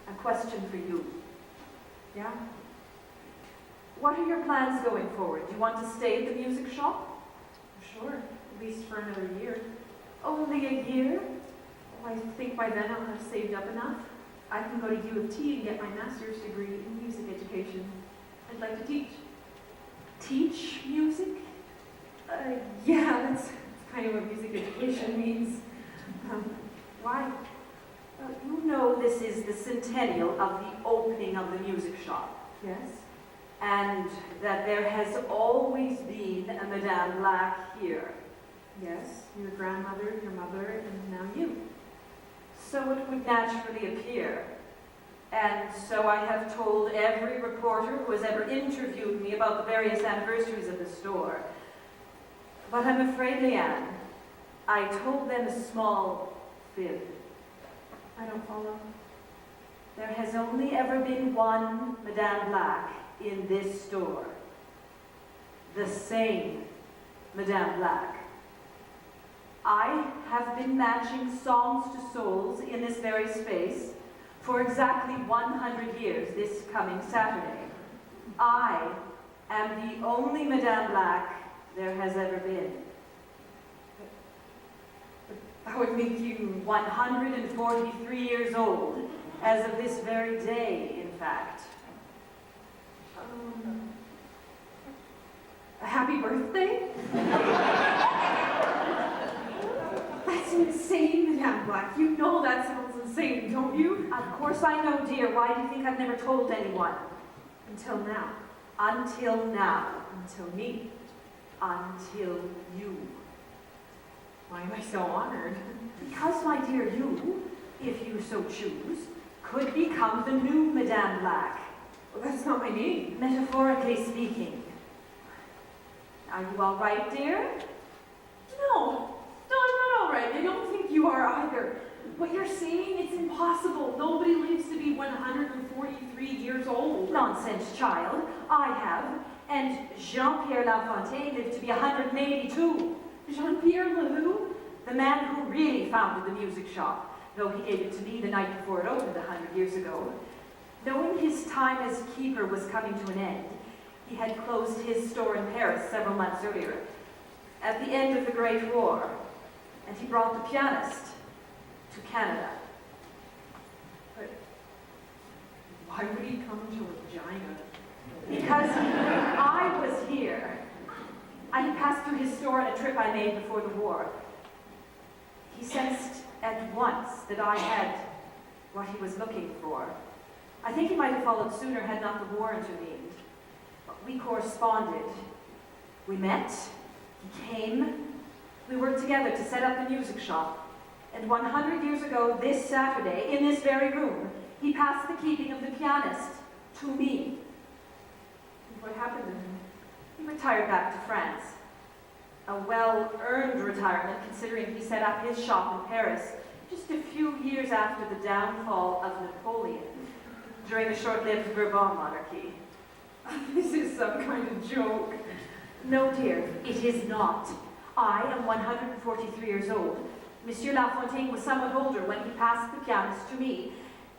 Speaker 6: a question for you.
Speaker 2: Yeah?
Speaker 6: What are your plans going forward? Do you want to stay at the music shop?
Speaker 2: Sure, at least for another year.
Speaker 6: Only a year?
Speaker 2: Well, I think by then I'll have saved up enough. I can go to U of T and get my master's degree in music education. I'd like to teach.
Speaker 6: Teach music?
Speaker 2: Yeah, that's kind of what music education means. Why?
Speaker 6: You know this is the centennial of the opening of the music shop.
Speaker 2: Yes?
Speaker 6: And that there has always been a Madame Blacke here.
Speaker 2: Yes, your grandmother, your mother, and now you.
Speaker 6: So it would naturally appear. And so I have told every reporter who has ever interviewed me about the various anniversaries of the store. But I'm afraid, Leanne, I told them a small fib.
Speaker 2: I don't follow.
Speaker 6: There has only ever been one Madame Blacke in this store. The same Madame Blacke. I have been matching songs to souls in this very space for exactly 100 years this coming Saturday. I am the only Madame Blacke there has ever been.
Speaker 2: That would make you
Speaker 6: 143 years old, as of this very day, in fact.
Speaker 2: a happy birthday? That's insane, Madame Blacke. You know that sounds insane, don't you?
Speaker 6: Of course I know, dear. Why do you think I've never told anyone?
Speaker 2: Until now.
Speaker 6: Until now.
Speaker 2: Until me.
Speaker 6: Until you.
Speaker 2: Why am I so honored?
Speaker 6: Because, my dear, you, if you so choose, could become the new Madame Blacke.
Speaker 2: Well, that's not my name.
Speaker 6: Metaphorically speaking. Are you all right, dear?
Speaker 2: No, I'm not all right. I don't think you are either. What you're saying, it's impossible. Nobody lives to be 143 years old.
Speaker 6: Nonsense, child. I have. And Jean-Pierre Lafontaine lived to be 182.
Speaker 2: Jean-Pierre Lehoux?
Speaker 6: The man who really founded the music shop, though he gave it to me the night before it opened 100 years ago. Knowing his time as keeper was coming to an end, he had closed his store in Paris several months earlier, at the end of the Great War, and he brought the pianist to Canada.
Speaker 2: But why would he come to Regina?
Speaker 6: Because I was here. I had passed through his store on a trip I made before the war. He sensed at once that I had what he was looking for. I think he might have followed sooner had not the war intervened. But we corresponded. We met. He came. We worked together to set up the music shop. And 100 years ago, this Saturday, in this very room, he passed the keeping of the pianist to me.
Speaker 2: And what happened to him?
Speaker 6: He retired back to France. A well-earned retirement, considering he set up his shop in Paris just a few years after the downfall of Napoleon during the short-lived Bourbon monarchy.
Speaker 2: This is some kind of joke.
Speaker 6: No, dear, it is not. I am 143 years old, Monsieur Lafontaine was somewhat older when he passed the pianist to me,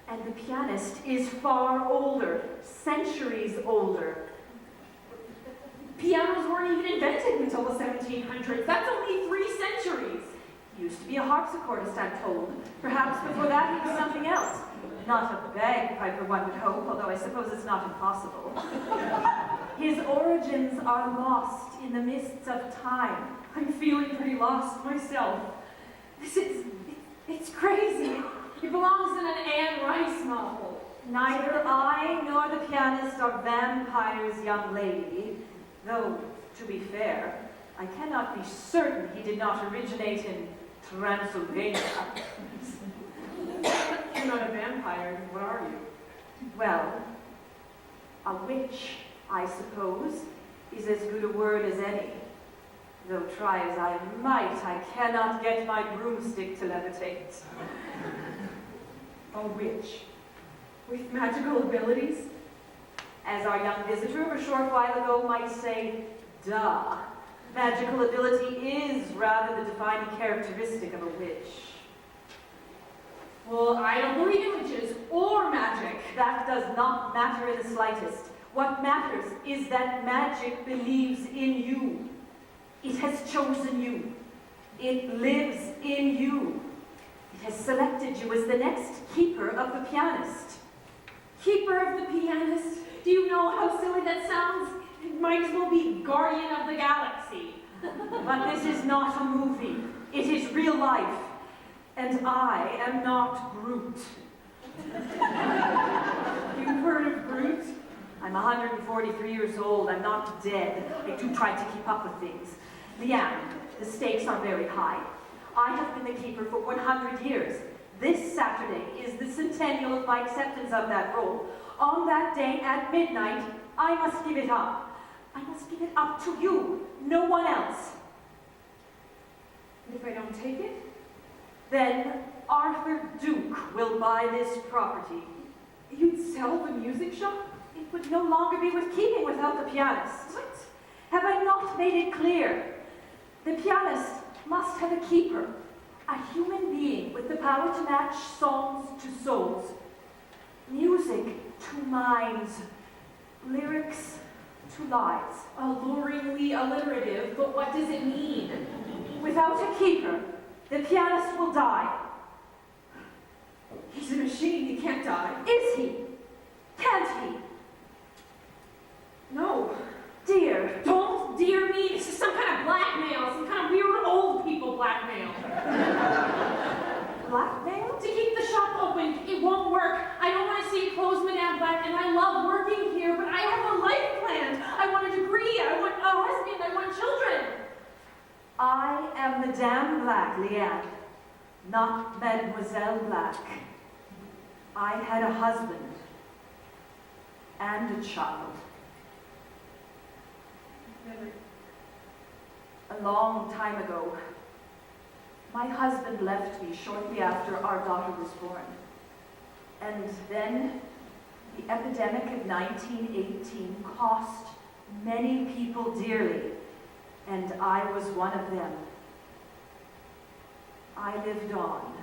Speaker 6: and the pianist is far older, centuries older.
Speaker 5: Pianos weren't even invented until the 1700s. That's only 3 centuries.
Speaker 6: He used to be a harpsichordist, I'm told. Perhaps before that he was something else. Not a bagpiper, one would hope, although I suppose it's not impossible. His origins are lost in the mists of time. I'm feeling pretty lost myself. It's crazy.
Speaker 5: It belongs in an Anne Rice novel.
Speaker 6: Neither I nor the pianist are vampires, young lady. Though, to be fair, I cannot be certain he did not originate in Transylvania.
Speaker 2: You're not a vampire, what are you?
Speaker 6: Well, a witch, I suppose, is as good a word as any. Though try as I might, I cannot get my broomstick to levitate.
Speaker 5: A witch? With magical abilities?
Speaker 6: As our young visitor a short while ago might say, duh. Magical ability is rather the defining characteristic of a witch.
Speaker 5: Well, I don't believe in witches or magic.
Speaker 6: That does not matter in the slightest. What matters is that magic believes in you. It has chosen you. It lives in you. It has selected you as the next keeper of the pianist.
Speaker 5: Keeper of the pianist? Do you know how silly that sounds? It might as well be Guardian of the Galaxy.
Speaker 6: But this is not a movie. It is real life. And I am not Groot. You've heard of Groot? I'm 143 years old. I'm not dead. I do try to keep up with things. Leanne, the stakes are very high. I have been the keeper for 100 years. This Saturday is the centennial of my acceptance of that role. On that day at midnight, I must give it up. I must give it up to you, no one else.
Speaker 5: If I don't take it?
Speaker 6: Then Arthur Duke will buy this property.
Speaker 5: You'd sell the music shop?
Speaker 6: It would no longer be with keeping without the pianist.
Speaker 5: What?
Speaker 6: Have I not made it clear? The pianist must have a keeper, a human being with the power to match songs to souls, music to minds, lyrics to lives.
Speaker 5: Alluringly alliterative, but what does it mean?
Speaker 6: Without a keeper, the pianist will die.
Speaker 5: He's a machine, he can't die.
Speaker 6: Is he? Can't he?
Speaker 5: No.
Speaker 6: Dear,
Speaker 5: Don't dear me. This is some kind of blackmail, some kind of weird old people blackmail.
Speaker 6: blackmail?
Speaker 5: To keep the shop open, it won't work. I don't want to see it closed, Madame Black, and I love working here, but I have a life plan. I want a degree, I want a husband, I want children.
Speaker 6: I am Madame Black, Leanne, not Mademoiselle Black. I had a husband and a child.
Speaker 5: Never.
Speaker 6: A long time ago, my husband left me shortly after our daughter was born. And then the epidemic of 1918 cost many people dearly, and I was one of them. I lived on.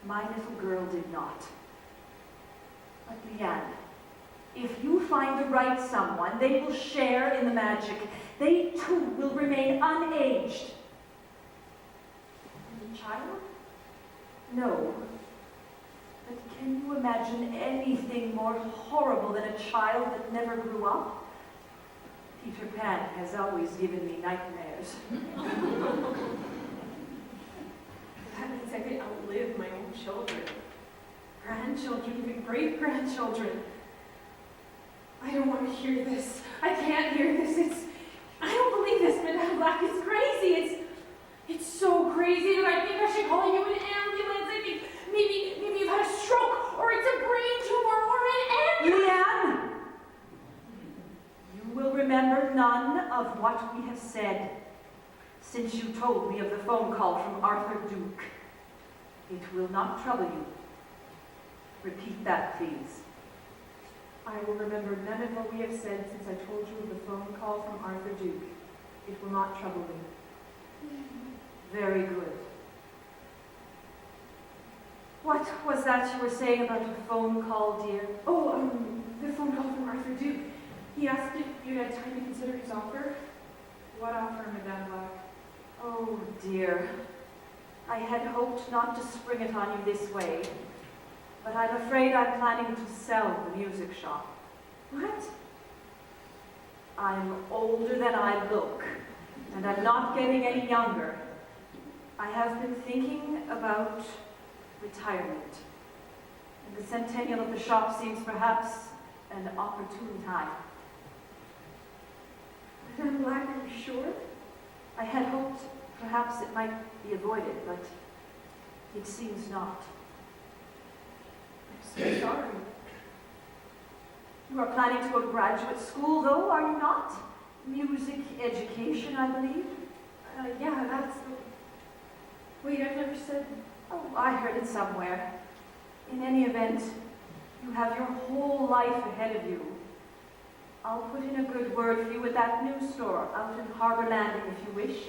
Speaker 6: My little girl did not. But Leanne, if you find the right someone, they will share in the magic. They too will remain unaged.
Speaker 5: And the child?
Speaker 6: No. But can you imagine anything more horrible than a child that never grew up? Peter Pan has always given me nightmares.
Speaker 5: That means I could outlive my own children. Grandchildren, even great-grandchildren. I don't want to hear this. I can't hear this. I don't believe this, Madame Black. It's crazy. It's so crazy that I think I should call you an ambulance. I think maybe you've had a stroke, or it's a brain tumor, or an ambulance.
Speaker 6: Leanne! You will remember none of what we have said since you told me of the phone call from Arthur Duke. It will not trouble you. Repeat that, please.
Speaker 2: I will remember none of what we have said since I told you of the phone call from Arthur Duke. It will not trouble me.
Speaker 6: Very good. What was that you were saying about a phone call, dear?
Speaker 5: Oh, the phone call from Arthur Duke. He asked if you'd had time to consider his offer.
Speaker 2: What offer, Madame Blacke?
Speaker 6: Oh, dear. I had hoped not to spring it on you this way, but I'm afraid I'm planning to sell the music shop.
Speaker 5: What?
Speaker 6: I'm older than I look, and I'm not getting any younger. I have been thinking about retirement, and the centennial of the shop seems perhaps an opportune time.
Speaker 5: Madame Blacke, are you sure?
Speaker 6: I had hoped perhaps it might be avoided, but it seems not.
Speaker 5: I'm so sorry.
Speaker 6: You are planning to go to graduate school, though, are you not? Music education, I believe.
Speaker 5: Yeah, that's the... Wait, I've never said...
Speaker 6: Oh, I heard it somewhere. In any event, you have your whole life ahead of you. I'll put in a good word for you at that news store out in Harbor Landing if you wish.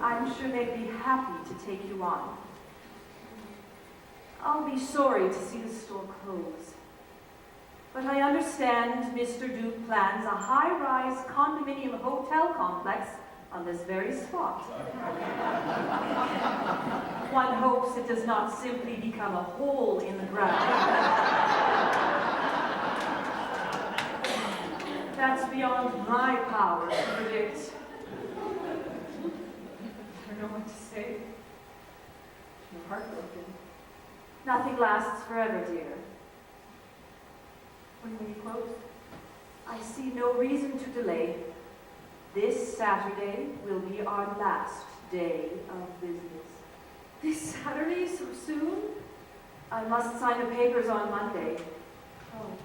Speaker 6: I'm sure they'd be happy to take you on. I'll be sorry to see the store close. But I understand Mr. Duke plans a high-rise condominium hotel complex on this very spot. One hopes it does not simply become a hole in the ground. That's beyond my power to predict.
Speaker 2: I don't know what to say. I'm heartbroken.
Speaker 6: Nothing lasts forever, dear.
Speaker 2: When will you close?
Speaker 6: I see no reason to delay. This Saturday will be our last day of business.
Speaker 5: This Saturday, so soon?
Speaker 6: I must sign the papers on Monday.
Speaker 5: Oh.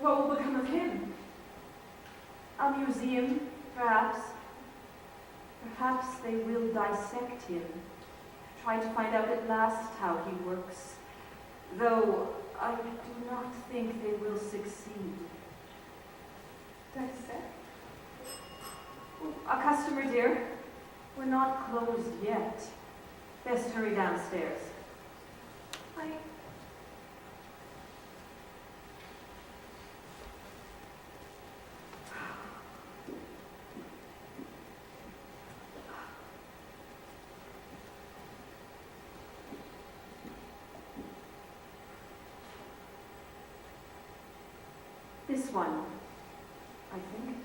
Speaker 5: What will become of him?
Speaker 6: A museum, perhaps. Perhaps they will dissect him. Try to find out at last how he works. Though I do not think they will succeed.
Speaker 5: Dissect?
Speaker 6: A customer, dear. We're not closed yet. Best hurry downstairs. This one, I think.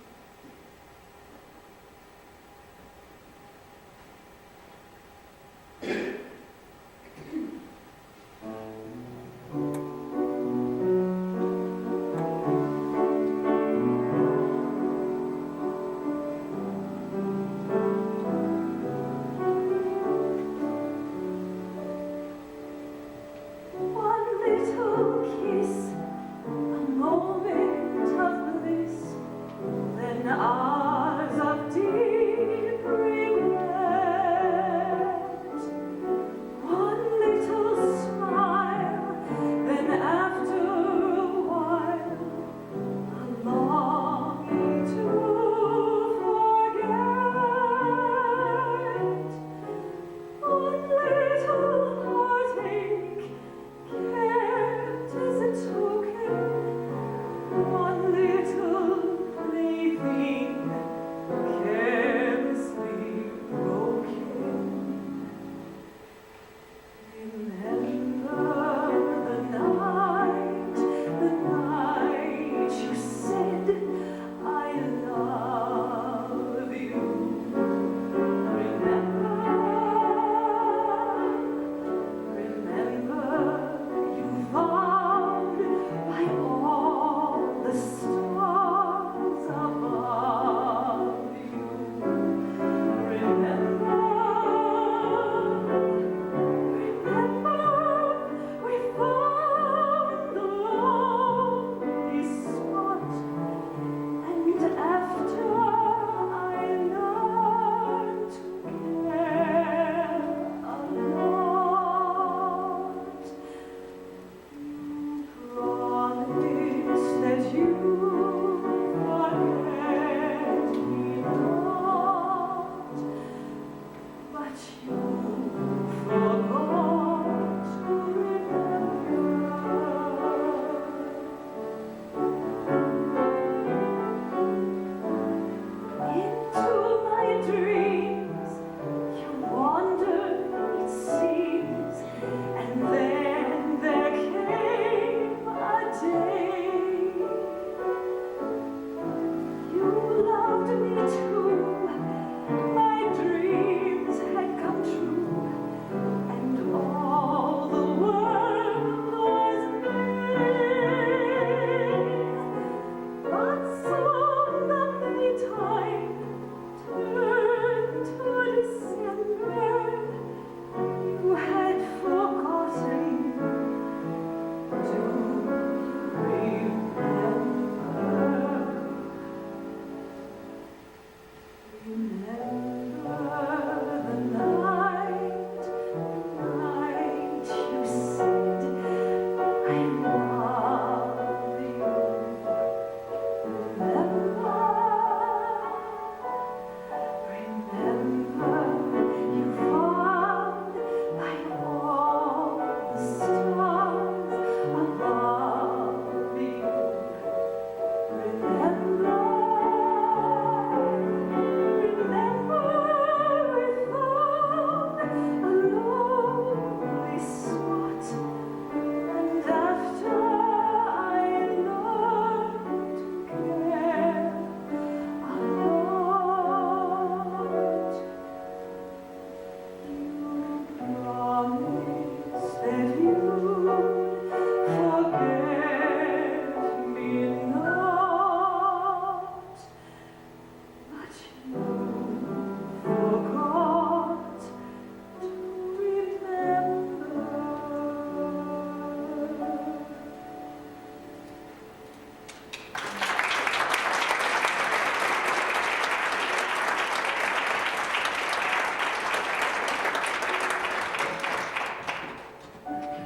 Speaker 6: One little kiss, a moment of bliss.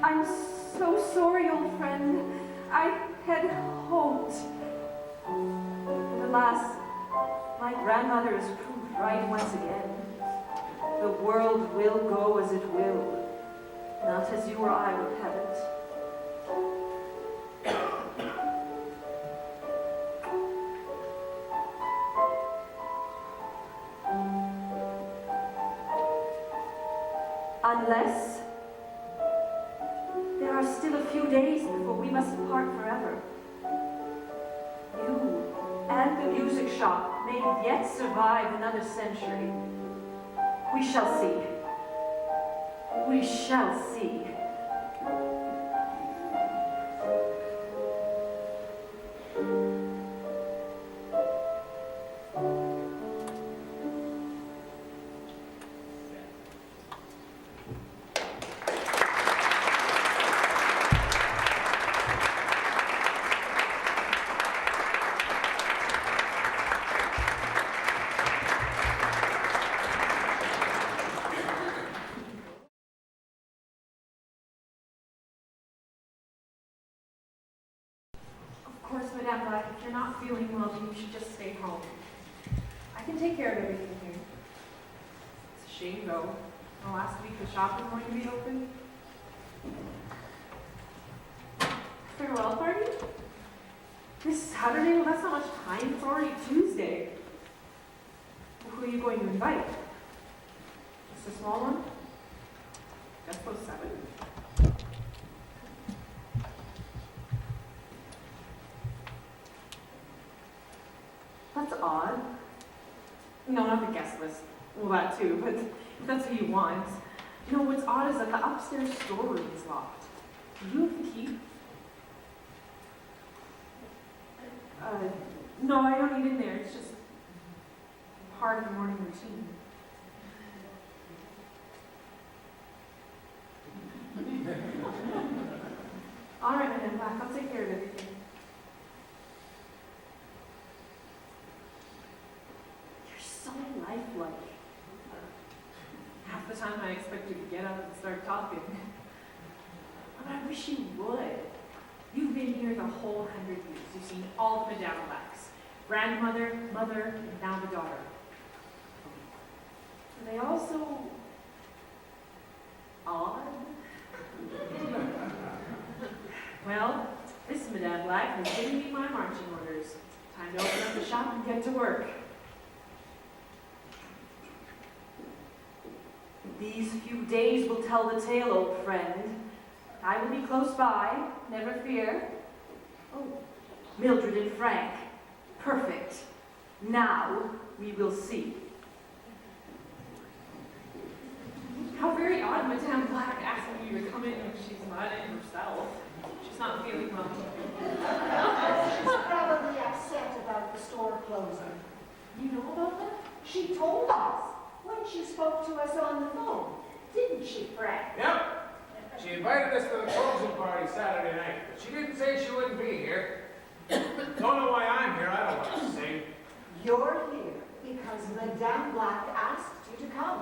Speaker 6: I'm so sorry, old friend. I had hoped. But alas, my grandmother is proved right once again. The world will go as it will, not as you or I would have it. Unless there are still a few days before we must part forever. You and the music shop may yet survive another century. We shall see. We shall see.
Speaker 2: Of course, Madame Blacke, if you're not feeling well, then you should just stay home. I can take care of everything here. It's a shame, though. Last week the shop was going to be open. Farewell party? This Saturday? Well, that's not much time. It's already Tuesday. Well, who are you going to invite? Just a small one? Just those 7? That's odd. No, not the guest list. Well, that too, but if that's what you want. You know, what's odd is that the upstairs storeroom is locked. Do you have the key? No, I don't need in there. It's just part of the morning routine. All right, Madame Blacke, I'll take care of everything. You're so lifelike. Half the time I expect you to get up and start talking. But I wish you would. You've been here the whole 100 years. You've seen all the Madame Blackes. Grandmother, mother, and now the daughter. Are they all so odd? Well, this Madame Blacke has given me my marching orders. Time to open up the shop and get to work.
Speaker 6: These few days will tell the tale, old friend. I will be close by, never fear. Oh, Mildred and Frank. Perfect. Now we will see.
Speaker 2: How very odd Madame Blacke asking you to come in when she's not in herself. She's not feeling well.
Speaker 4: She's probably upset about the store closing.
Speaker 2: You know about that?
Speaker 4: She told us when she spoke to us on the phone. Didn't she, Frank?
Speaker 7: Yep. She invited us to the closing party Saturday night, but she didn't say she wouldn't be here. Don't know why I'm here, I don't want to sing.
Speaker 4: You're here because Madame Blacke asked you to come.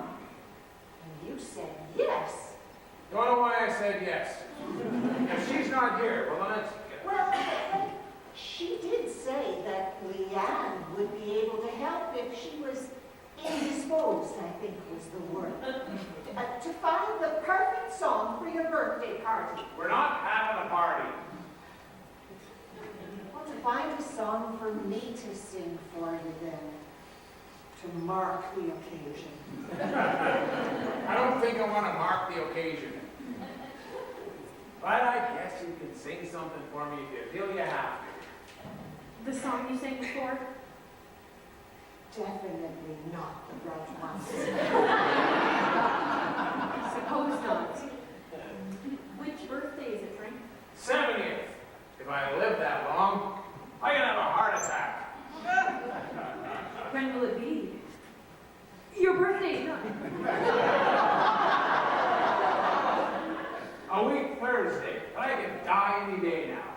Speaker 4: And you said yes.
Speaker 7: Don't know why I said yes. If she's not here, well, then it's...
Speaker 4: Well, she did say that Leanne would be able to help if she was indisposed, I think was the word. To find the perfect song for your birthday party.
Speaker 7: We're not having a party.
Speaker 4: Well, to find a song for me to sing for you then. To mark the occasion.
Speaker 7: I don't think I want to mark the occasion. But I guess you can sing something for me if you feel you have to.
Speaker 2: The song you sang before?
Speaker 4: Definitely not the right one.
Speaker 2: Suppose not. Which birthday is it, Frank?
Speaker 7: 70th. If I live that long, I can have a heart attack.
Speaker 2: When will it be? Your birthday, no.
Speaker 7: A week Thursday, but I can die any day now.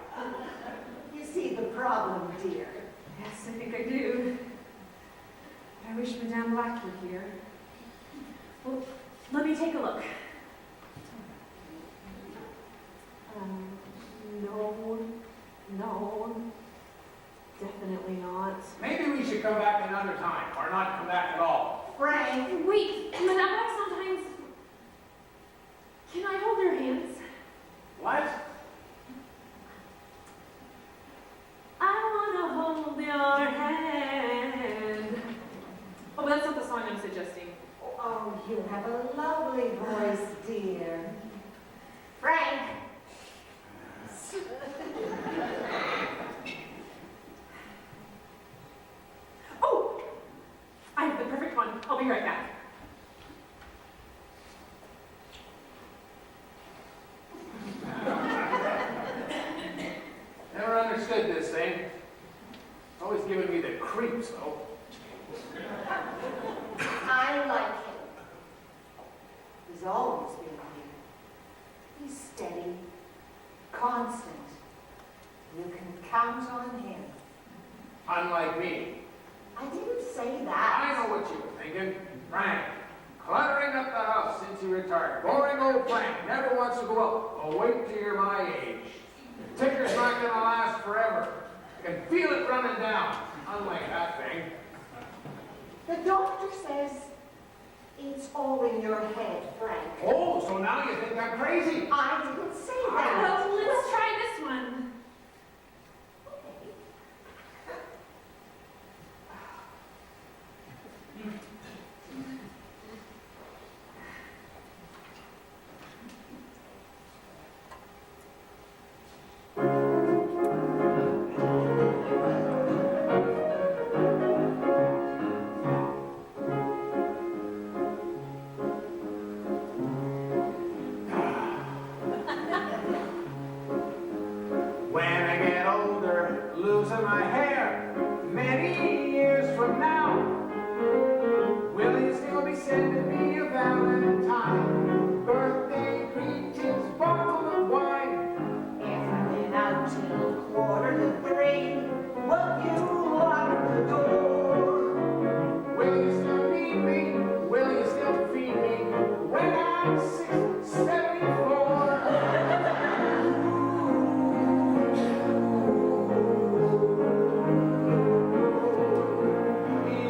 Speaker 4: You see the problem, dear.
Speaker 2: Yes, I think I do. I wish Madame Blacke were here. Well, let me take a look.
Speaker 7: another time, or not come back at all.
Speaker 4: Frank,
Speaker 5: Wait, Blacke sometimes... Can I hold your hands?
Speaker 7: What?
Speaker 2: I wanna hold your hand. Oh, but that's not the song I'm suggesting.
Speaker 4: oh, you have a lovely voice, dear. Frank.
Speaker 2: Oh! I have the perfect one. I'll be right back.
Speaker 7: Never understood this thing. It's always giving me the creeps, though.
Speaker 4: I like him. He's always been here. He's steady, constant. You can count on him.
Speaker 7: Unlike me.
Speaker 4: I didn't say
Speaker 7: I
Speaker 4: that.
Speaker 7: know what you were thinking. Frank. Cluttering up the house since you retired. Boring old Frank. Never wants to go out. Oh, wait till you're my age. Ticker's not gonna last forever. I can feel it running down. Unlike that thing.
Speaker 4: The doctor says it's all in your head, Frank.
Speaker 7: Oh, so now you think I'm crazy?
Speaker 4: I didn't say that.
Speaker 2: Well, let's try this one.
Speaker 7: When I get older, losing my hair, many years from now, will you still be sending me a Valentine? Birthday greetings, bottle of wine.
Speaker 4: If I've been out till 2:45, will you lock the door?
Speaker 7: Will you still need me? Will you still feed me when I'm 74?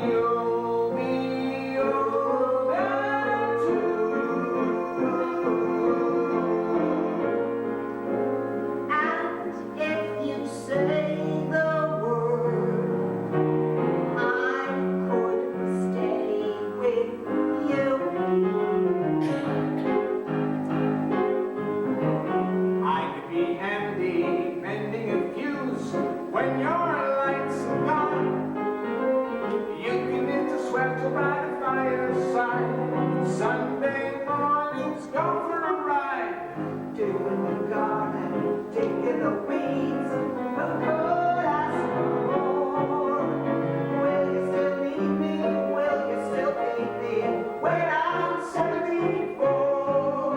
Speaker 7: You'll be older too.
Speaker 4: And if you say the word, I could stay with you.
Speaker 7: I could be handy, mending a fuse when your lights are gone. You can knit a sweater by the fireside. Sunday mornings, go for a ride.
Speaker 4: Doing the garden, digging the weeds. Who could ask for more? Will you still need me? Will you still feed me when I'm 74?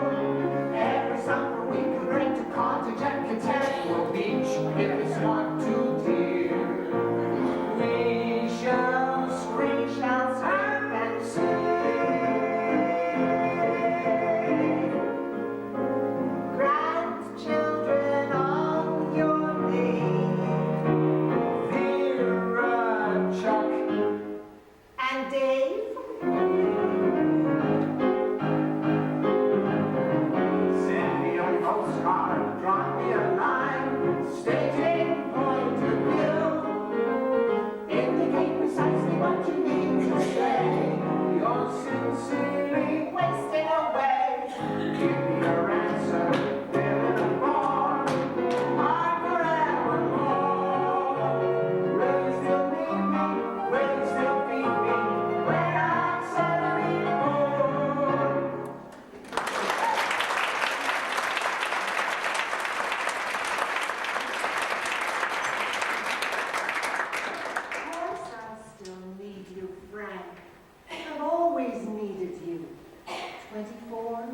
Speaker 4: Every summer we can rent a cottage at Contemptual Beach if it's not too dear.
Speaker 7: We shall
Speaker 4: We shall scream and sing. Grandchildren on your knee.
Speaker 7: Vera, Chuck,
Speaker 4: And Dave,
Speaker 7: send me a postcard, drop me a line, stating point of view.
Speaker 4: indicate precisely what you mean to say.
Speaker 7: You're sincerely,
Speaker 4: Wasting away.
Speaker 7: give me your answer, fill in a form. I'm forevermore. Will you still need me? Will you still feed me when I'm 74?
Speaker 4: Of course I'll still need you, Frank. I've always needed you. 24,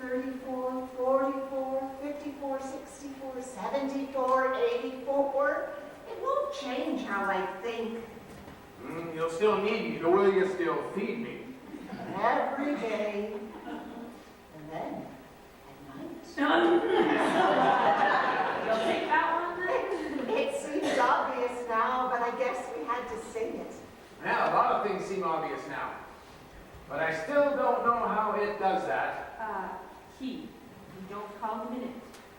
Speaker 4: 34, 44, 54, 64, 74, 84. It won't change how I think.
Speaker 7: You'll still need me, but will you still feed me?
Speaker 4: Every day. And then, at night.
Speaker 2: You'll take that one then?
Speaker 4: It seems obvious now, but I guess we had to sing it.
Speaker 7: Well, obvious now. But I still don't know how it does that.
Speaker 6: He. We don't call him in it.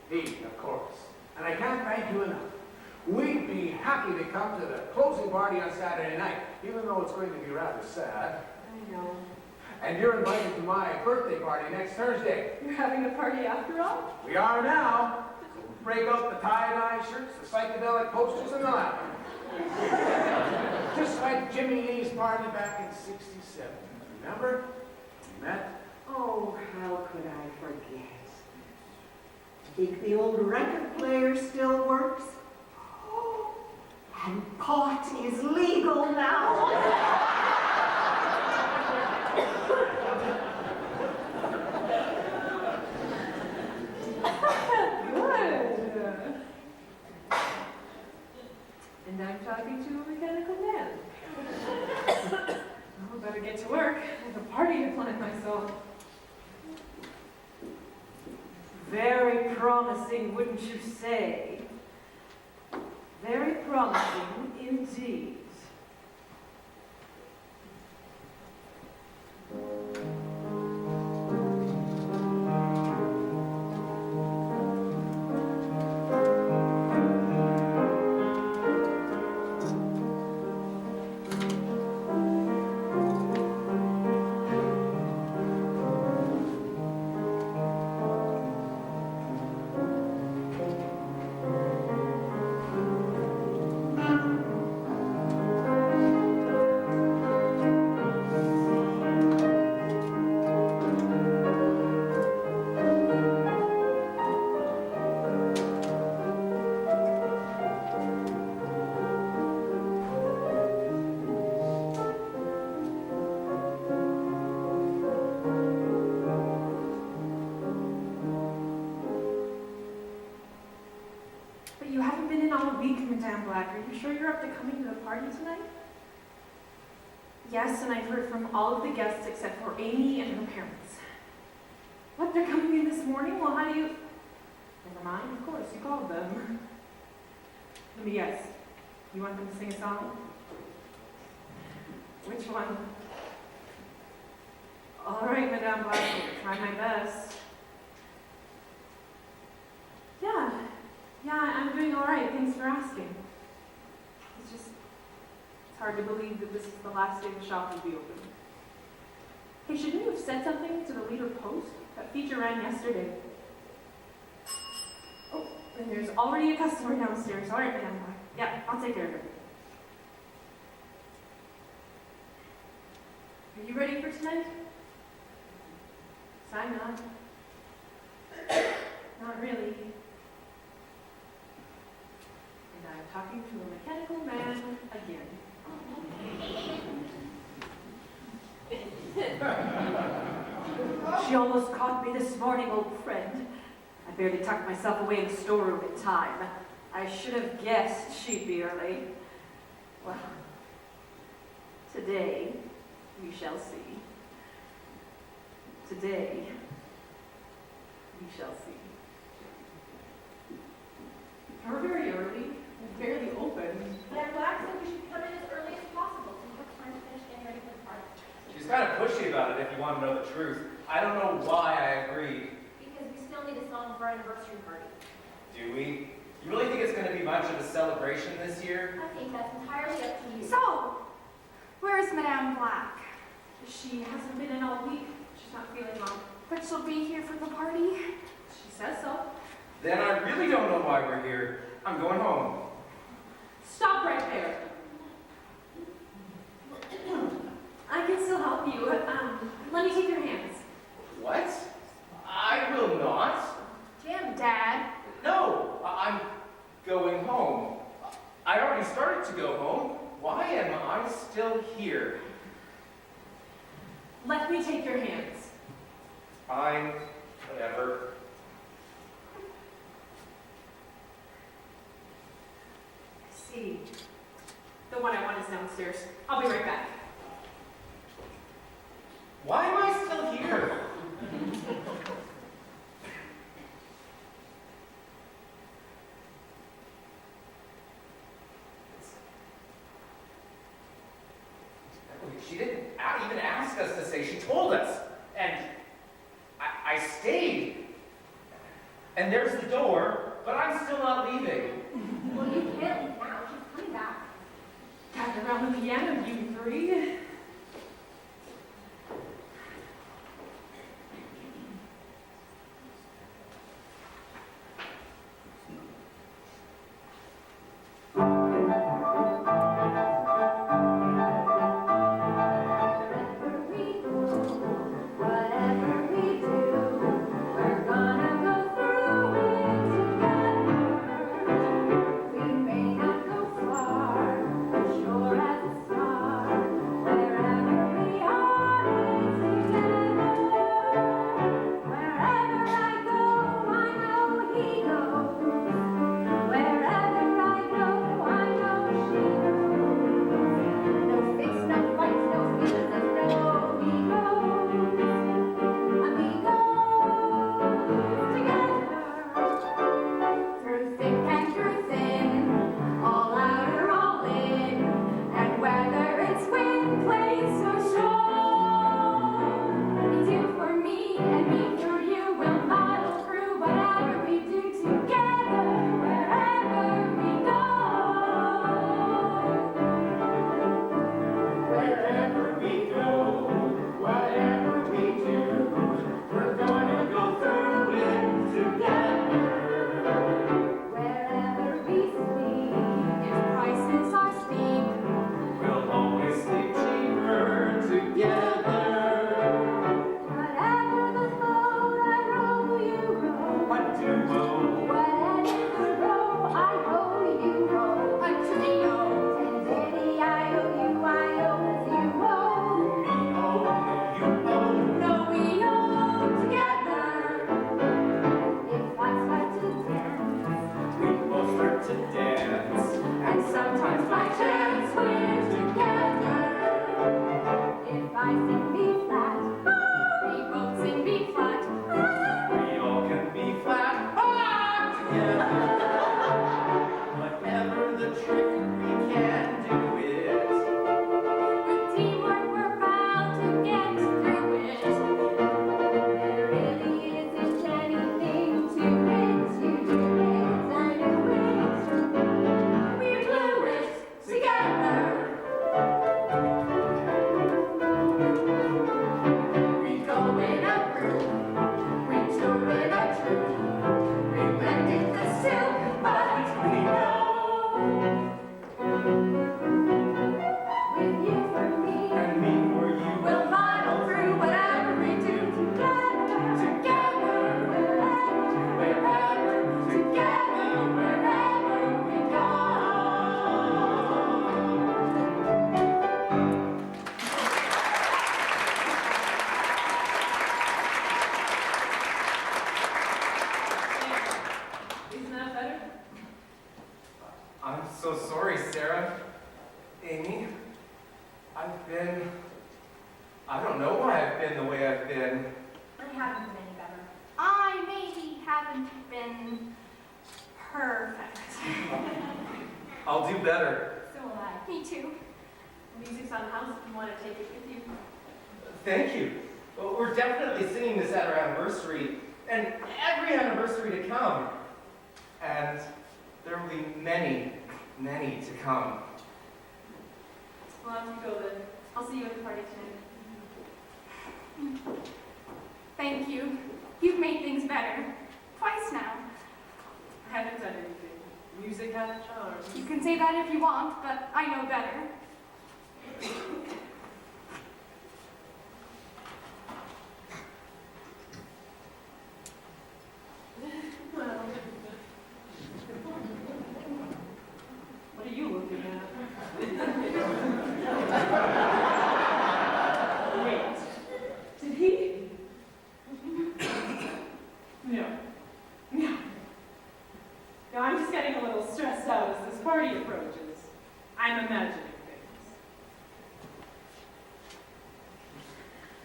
Speaker 7: He, of course. And I can't thank you enough. We'd be happy to come to the closing party on Saturday night, even though it's going to be rather sad.
Speaker 6: I know.
Speaker 7: And you're invited to my birthday party next Thursday.
Speaker 6: You're having a party after all?
Speaker 7: We are now. So break out the tie-dye shirts, the psychedelic posters, and the lamp. Just like Jimmy E's party back in '67. Remember? We met.
Speaker 4: Oh, how could I forget? Think the old record player still works? Oh, and pot is legal now.
Speaker 6: Good. And I'm talking to a mechanical man. I better get to work. I have a party to plan myself. Very promising, wouldn't you say? Very promising indeed. But you haven't been in all week, Madame Blacke. Are you sure you're up to coming to the party tonight? Yes, and I've heard from all of the guests except for Amy and her parents. What, they're coming in this morning? Well, how do you... Never mind, of course, you called them. Let me guess. You want them to sing a song? Which one? All right, Madame Blacke, I'll try my best. Yeah, I'm doing all right. Thanks for asking. It's hard to believe that this is the last day the shop will be open. Hey, shouldn't you have said something to the leader post? That feature ran yesterday. Oh, and there's already a customer downstairs. All right, Madame Blacke. Yeah, I'll take care of it. Are you ready for tonight? I'm not. Not really. And I'm talking to a mechanical man again. She almost caught me this morning, old friend. I barely tucked myself away in the storeroom in time. I should have guessed she'd be early. Well, today, we shall see. Today, we shall see. We're very early. We're barely open.
Speaker 5: Madame Blacke said we should come in as early as possible so we have time to finish getting ready for the party.
Speaker 8: She's kind of pushy about it if you want to know the truth. I don't know why I agreed.
Speaker 5: Because we still need a song for our anniversary party.
Speaker 8: Do we? You really think it's going to be much of a celebration this year?
Speaker 5: I think that's entirely up to you.
Speaker 6: So, where's Madame Blacke? She hasn't been in all week. She's not feeling well. But she'll be here for the party? She says so.
Speaker 8: Then I really don't know why we're here. I'm going home.
Speaker 6: Stop right there. I can still help you. Let me take your hands.
Speaker 8: What? I will not.
Speaker 5: Damn, Dad.
Speaker 8: No, I'm going home. I already started to go home. Why am I still here?
Speaker 6: Let me take your hands.
Speaker 8: Fine, whatever.
Speaker 6: See, the one I want is downstairs. I'll be right back.
Speaker 8: Why am I still here? She didn't And there's the door, but I'm still not leaving.
Speaker 5: Well, you can't leave now. She's coming back.
Speaker 2: Gather around the piano, you three.
Speaker 8: I don't know why I've been the way I've been.
Speaker 5: I haven't been any better. I maybe haven't been perfect.
Speaker 8: I'll do better.
Speaker 5: So will I. Me too.
Speaker 1: The music's on house if you want to take it with you.
Speaker 8: Thank you. Well, we're definitely singing this at our anniversary, and every anniversary to come. And there will be many, many to come.
Speaker 1: Well, I'll have to go then. I'll see you at the party tonight.
Speaker 5: Thank you. You've made things better. Twice now.
Speaker 2: I haven't done anything. Music has charms.
Speaker 5: You can say that if you want, but I know better.
Speaker 2: Well, what are you looking at? Wait, did he? No. No. No, I'm just getting a little stressed out as this party approaches. I'm imagining things.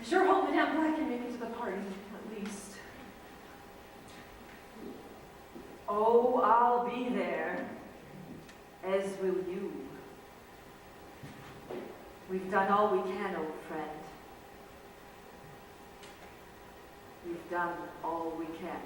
Speaker 2: I sure hope Madame Blacke can make it to the party, at least.
Speaker 6: Oh, I'll be there, as will you. We've done all we can, old friend. We've done all we can.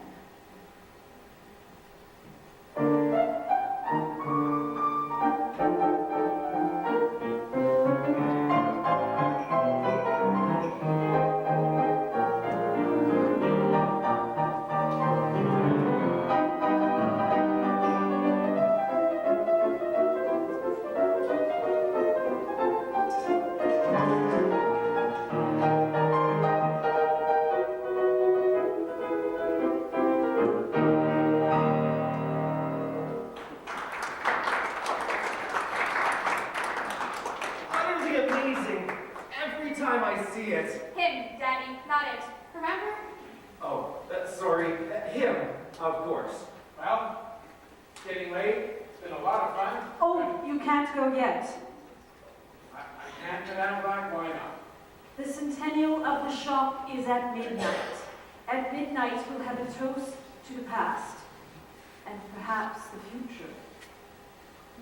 Speaker 5: client. Remember?
Speaker 8: Oh, sorry, him, of course.
Speaker 7: Well, getting late. It's been a lot of fun.
Speaker 6: Oh, you can't go yet.
Speaker 7: I can't get out Black. Why not?
Speaker 6: The centennial of the shop is at midnight. At midnight, we'll have a toast to the past, and perhaps the future.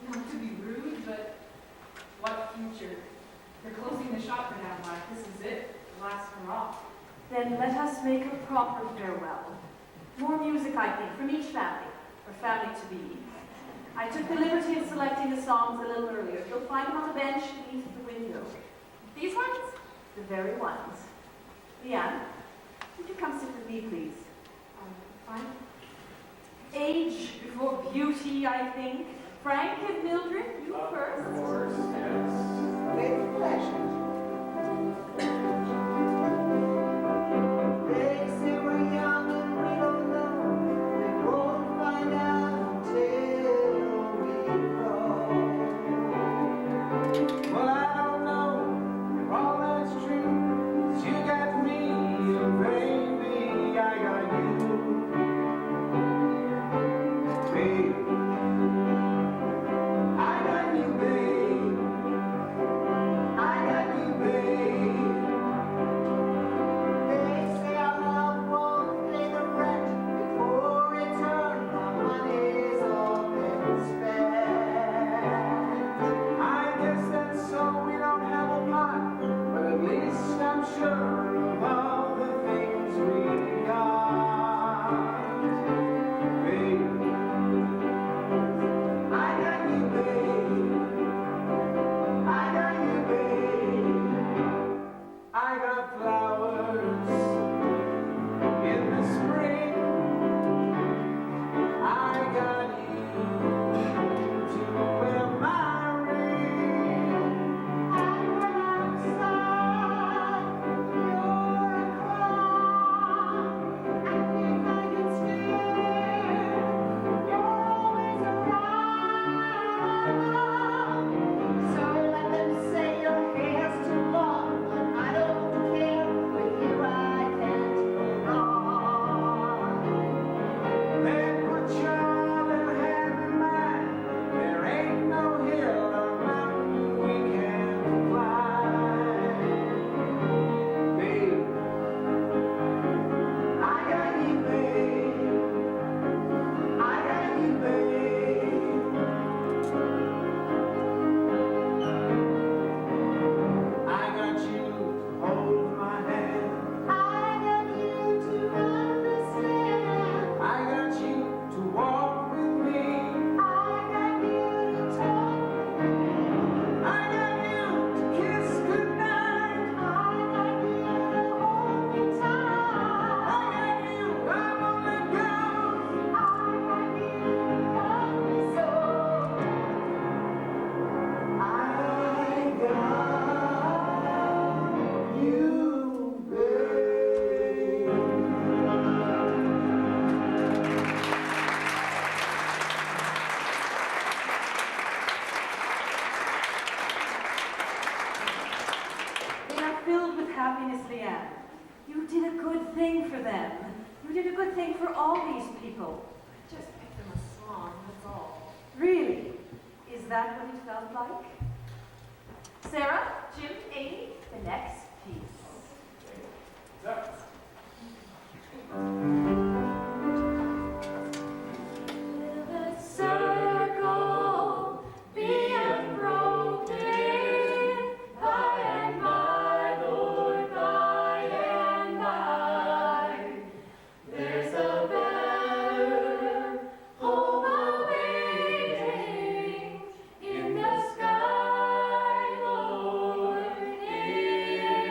Speaker 2: Not to be rude, but what future? They're closing the shop for now, Mike. This is it. The last hurrah.
Speaker 6: Then let us make a proper farewell. More music, I think, from each family, or family to be. I took the liberty of selecting the songs a little earlier. You'll find them on the bench beneath the window.
Speaker 5: These ones?
Speaker 6: The very ones. Leanne, would you come sit with me, please?
Speaker 2: Fine.
Speaker 6: Age before beauty, I think. Frank and Mildred, you first.
Speaker 7: Of course, yes.
Speaker 4: With pleasure. They say we're young and we don't know. We won't find out until we grow.
Speaker 7: Well, I don't know if all that's true. 'Cause you got me, and baby, I got you. Babe, I got you, babe. I got you, babe.
Speaker 4: They say our love won't pay the rent before return. My money's all been spent.
Speaker 7: I guess that's so we don't have a lot, but at least I'm sure of all the things we got. Babe, I got you, babe. I got you, babe. I got flowers in the spring. I got you to wear my ring.
Speaker 4: And when I'm sad, you're a clown. And if I get scared, you're always around. So let them say your hair's too long, but I don't care. With you I can't go wrong.
Speaker 7: Then put your little hand in mine. There ain't no hill or mountain we can't climb. Babe, I got you, babe. I got you, babe. I got you to hold my hand.
Speaker 4: I got you to understand.
Speaker 7: I got you to walk with me.
Speaker 4: I got you to talk with me.
Speaker 7: I got you to kiss goodnight.
Speaker 4: I got you to hold me tight.
Speaker 7: I got you, I won't let go.
Speaker 4: I got you to love me so. I got you, babe.
Speaker 6: They are filled with happiness, Leanne. You did a good thing for them. You did a good thing for all these people.
Speaker 2: I just picked them a song, that's all.
Speaker 6: Really? Is that what it felt like? Sarah, Jim, Amy, the next piece.
Speaker 5: The circle be unbroken, by and by, Lord, by and by. There's a better home awaiting in the sky, Lord, in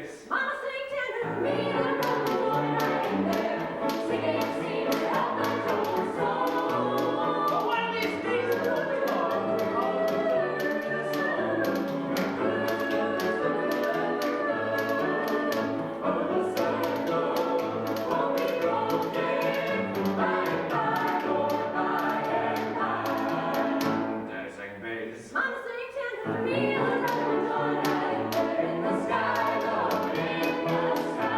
Speaker 8: this.
Speaker 5: Mama sing tender to me, and I'm going right there. Singing seems to help my troubled soul.
Speaker 8: But one of these days it won't be long. I'll learn this song. Oh, the sun won't be broken by and by, nor by and by. There's second base.
Speaker 5: Mama sing tender to me, and I'm going right there. In the sky, Lord, in the sky.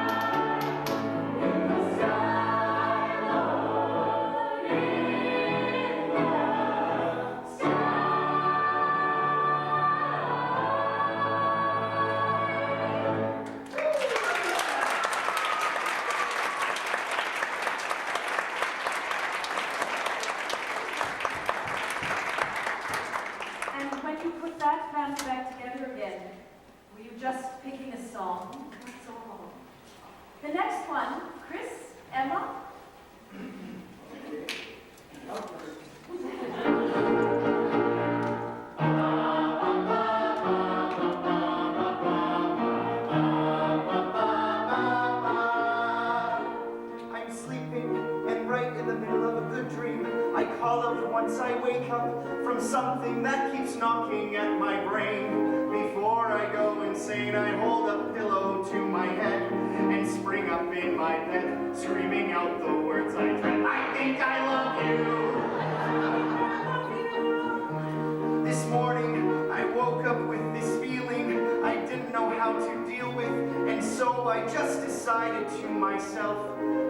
Speaker 5: In the sky, Lord, in the
Speaker 6: And when you put that band back together again, were you just picking a song? That's all. The next one, Chris, Emma.
Speaker 3: I'm sleeping, and right in the middle of a good dream, I call out once I wake up from something that keeps knocking at my brain. Before I go insane, I hold a pillow to my head and spring up in my bed, screaming out the words I dread. I think I love you. This morning, I woke up with this feeling I didn't know how to deal with, and so I just decided to myself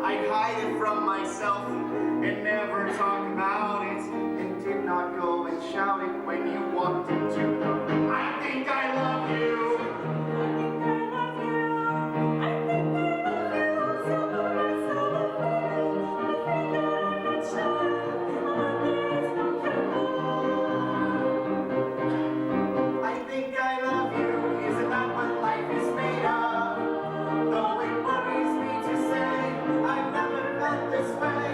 Speaker 3: I'd hide it from myself and never talk about it, and did not go and shout it when you walked into the room. I think I love you. I think I love you. Isn't that what life is made of? Though it worries me to say I've never felt this way.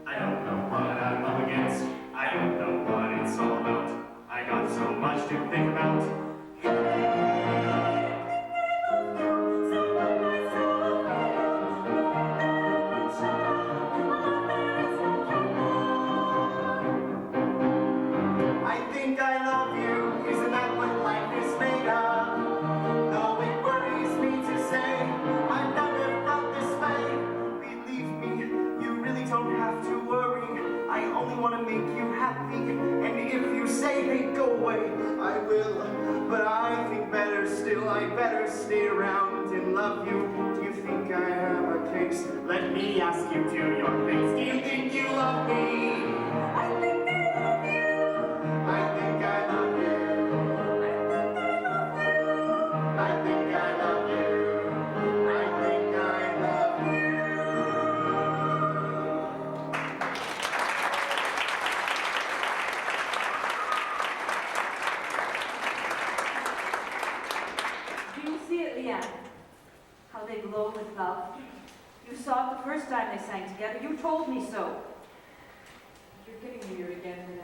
Speaker 3: I don't know what I'm up against. I don't know what it's all about. I got so much to think about. I think I love you. Isn't that what life is made of? Though it worries me to say I've never felt this way. Believe me, you really don't have to worry. I only want to make you happy. And if you say, hey, go away, I will. But I think better still, I better stay around and love you. Do you think I have a case? Let me ask you to your face. Do you think you love me? I think I love you. I think I love you. I think I love you. I think I love
Speaker 6: Do you see it, Leanne? How they glow with love. You saw it the first time they sang together. You told me so.
Speaker 2: You're getting weird again, Renee.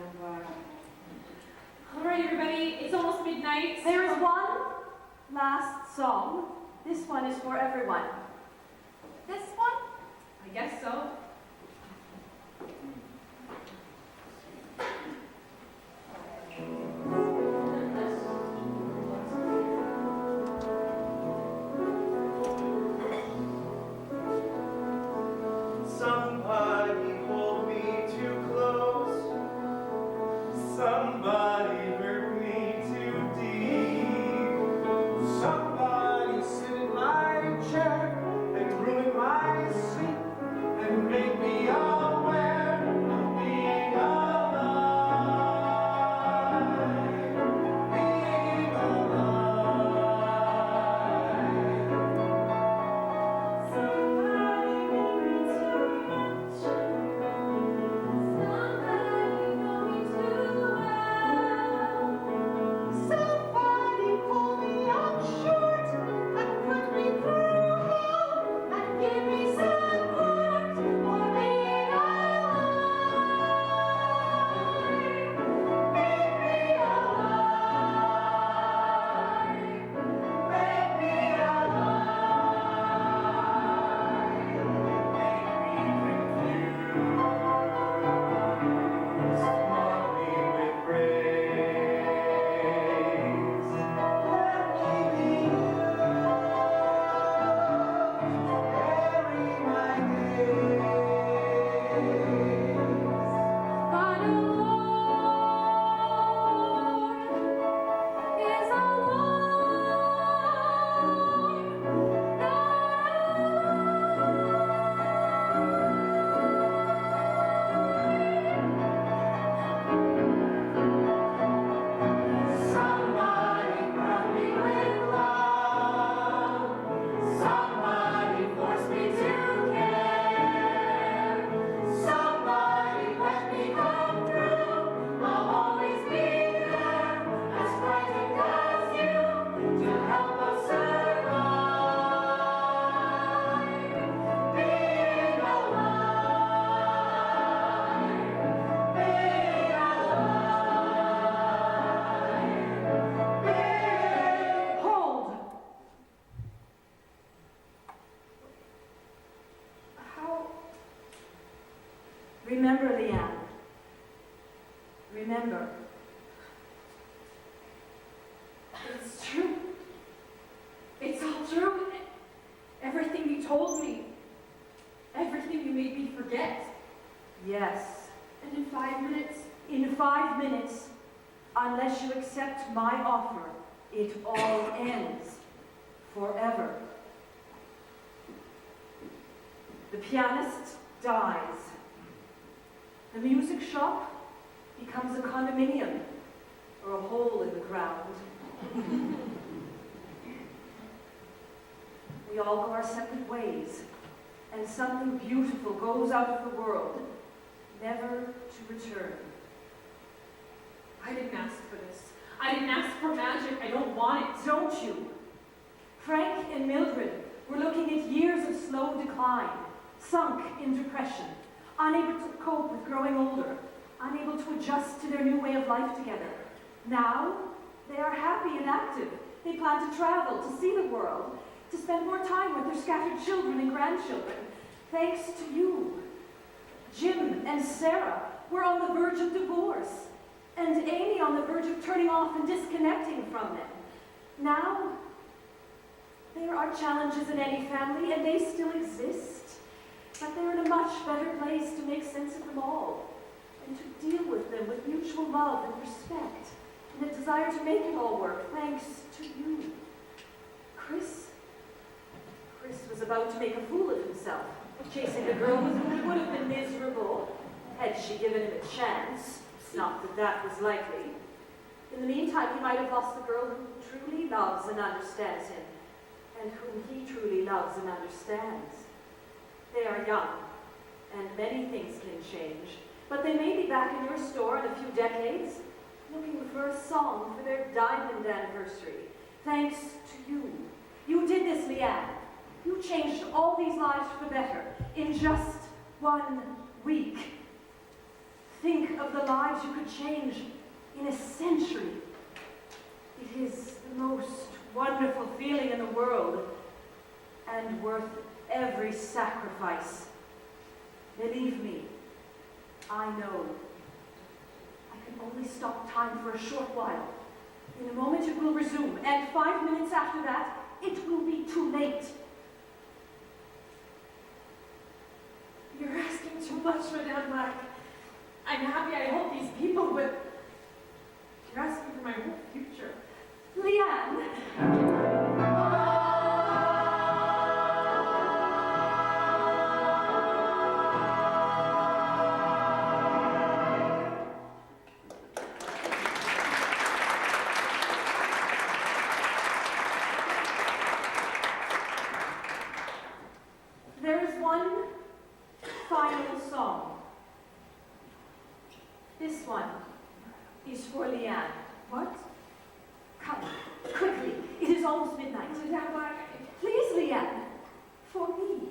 Speaker 2: All right, everybody, it's almost midnight.
Speaker 6: There is one last song. This one is for everyone.
Speaker 5: This one?
Speaker 2: I guess so.
Speaker 3: Somebody hold me too close. Somebody hurt me too deep.
Speaker 7: Somebody sit in my chair and ruin my sleep and make me aware of being
Speaker 6: Yes.
Speaker 5: And in 5 minutes?
Speaker 6: In 5 minutes, unless you accept my offer, it all ends forever. The pianist dies. The music shop becomes a condominium or a hole in the ground. We all go our separate ways, and something beautiful goes out of the world, never to return.
Speaker 2: I didn't ask for this. I didn't ask for magic. I don't want it.
Speaker 6: Don't you? Frank and Mildred were looking at years of slow decline, sunk in depression, unable to cope with growing older, unable to adjust to their new way of life together. Now, they are happy and active. They plan to travel, to see the world, to spend more time with their scattered children and grandchildren. Thanks to you. Jim and Sarah were on the verge of divorce, and Amy on the verge of turning off and disconnecting from them. Now, there are challenges in any family, and they still exist, but they're in a much better place to make sense of them all, and to deal with them with mutual love and respect, and a desire to make it all work, thanks to you. Chris was about to make a fool of himself, chasing a girl with whom he would have been miserable had she given him a chance. Not that that was likely. In the meantime, he might have lost the girl who truly loves and understands him, and whom he truly loves and understands. They are young, and many things can change, but they may be back in your store in a few decades, looking for a song for their diamond anniversary. Thanks to you. You did this, Leanne. You changed all these lives for the better in just 1 week. Think of the lives you could change in a century. It is the most wonderful feeling in the world, and worth every sacrifice. Believe me, I know. I can only stop time for a short while. In a moment it will resume, and 5 minutes after that, it will be too late.
Speaker 2: You're asking too much, Madame Blacke. I'm happy I help these people, but you're asking for my whole future.
Speaker 6: Leanne! There is one final song. This one is for Leanne. What? Come, quickly. It is almost midnight.
Speaker 2: Madame Blacke,
Speaker 6: Please, Leanne, for me.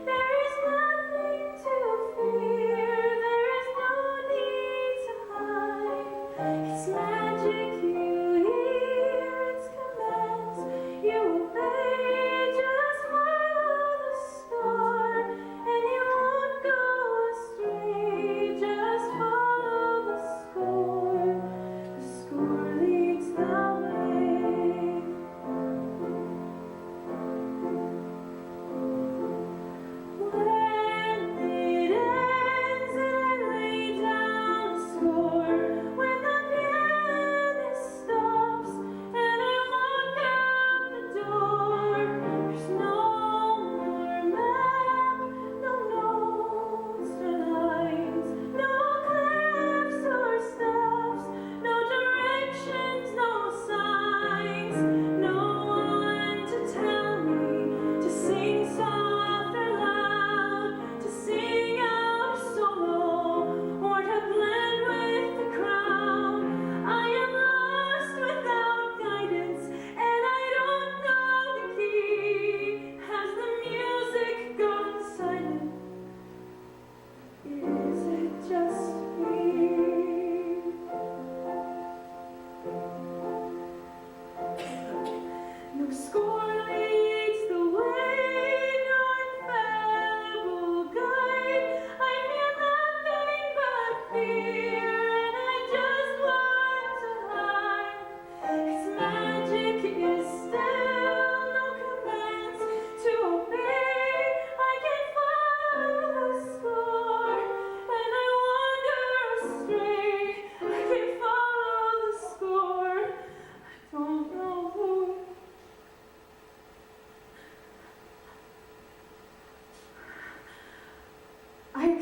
Speaker 5: There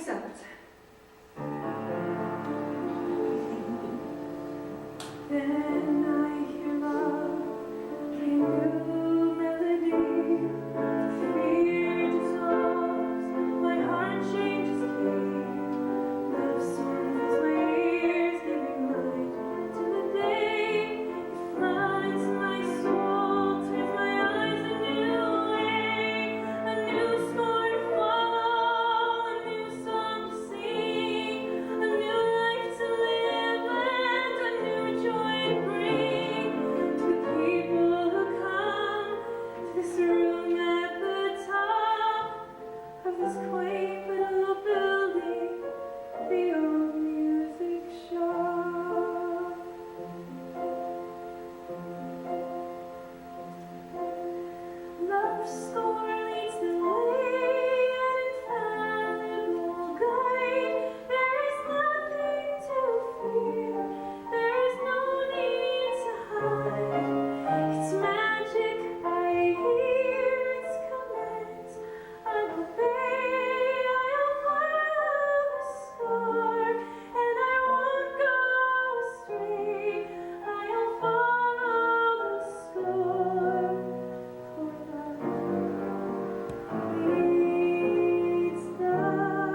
Speaker 6: accept. Then I hear love, a new melody. Fear dissolves, my heart changes key. Love soothes my ears, giving light to the day. It floods my soul, turns my eyes a new way. A new score to follow, a new song to sing, a new life to live and a new joy to bring to the people who come to this room at the top of this quaint little building, the old music shop. Love's score leads the way, an infallible guide. There is nothing to fear, there is no need to hide. Its magic I hear, its commands I'll obey. I'll follow the star, and I won't go astray. I'll follow the score, for love leads the way.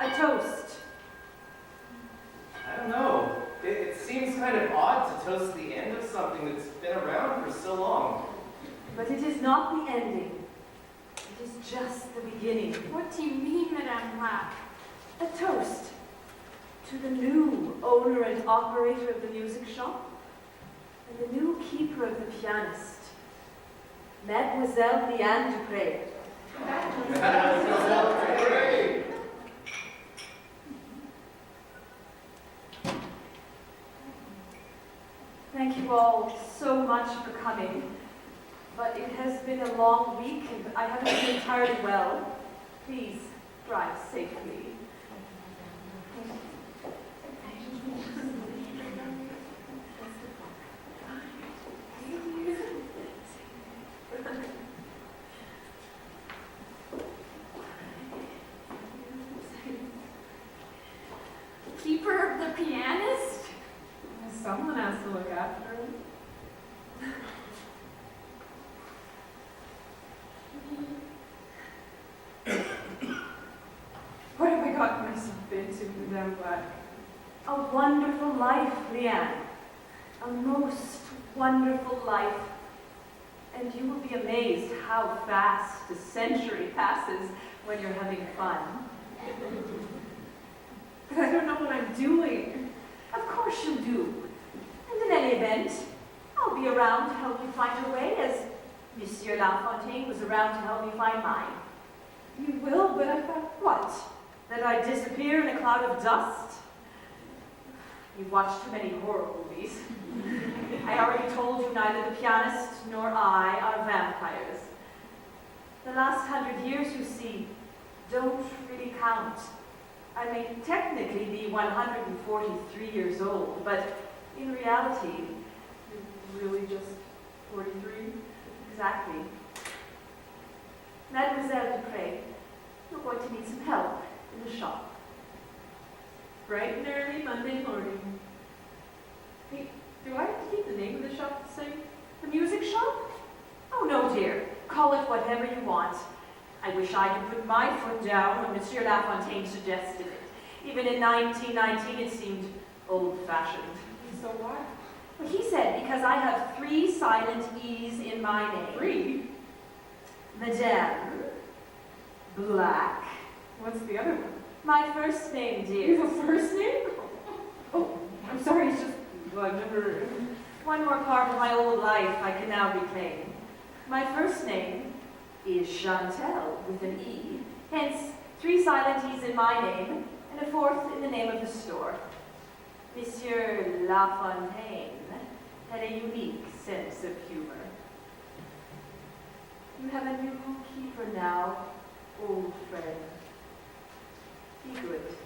Speaker 6: A toast.
Speaker 8: I don't know. It seems kind of odd to toast the end of something that's been around for so long.
Speaker 6: But it is not the ending. It is just the beginning.
Speaker 5: What do you mean, Madame Blacke?
Speaker 6: A toast to the new owner and operator of the music shop and the new keeper of the pianist, Mademoiselle Leanne Dupré.
Speaker 8: Hooray!
Speaker 6: Thank you all so much for coming, but it has been a long week and I haven't been entirely well. Please drive safely.
Speaker 5: Keeper of the pianist?
Speaker 2: Someone has to look after him. What have I gotten myself into, Madame Blacke?
Speaker 6: A wonderful life, Leanne. A most wonderful life. And you will be amazed how fast a century passes when you're having fun.
Speaker 2: But I don't know what I'm doing.
Speaker 6: Of course you do. And in any event, I'll be around to help you find your way, as Monsieur Lafontaine was around to help me find mine.
Speaker 2: You will, but I thought,
Speaker 6: What? That I disappear in a cloud of dust? You've watched too many horror movies. I already told you neither the pianist nor I are vampires. The last 100 years, you see, don't really count. I may technically be 143 years old, but in reality,
Speaker 2: you're really just 43.
Speaker 6: exactly. Mademoiselle Dupré, you're going to need some help in the shop.
Speaker 2: Bright and early Monday morning. Hey, do I have to keep the name of the shop the same?
Speaker 6: The music shop? Oh, no, dear. Call it whatever you want. I wish I could put my foot down when Monsieur Lafontaine suggested it. Even in 1919, it seemed old-fashioned.
Speaker 2: So why?
Speaker 6: Well, he said because I have 3 silent E's in my name.
Speaker 2: 3?
Speaker 6: Madame Blacke.
Speaker 2: What's the other one?
Speaker 6: My first name,
Speaker 2: You
Speaker 6: dear.
Speaker 2: have a first name? Oh, I'm sorry, it's just, well, I've never...
Speaker 6: One more part of my old life I can now reclaim. My first name is Chantel with an E, hence 3 silent E's in my name and a 4th in the name of the store. Monsieur Lafontaine had a unique sense of humor. You have a new keeper now, old friend. Be good.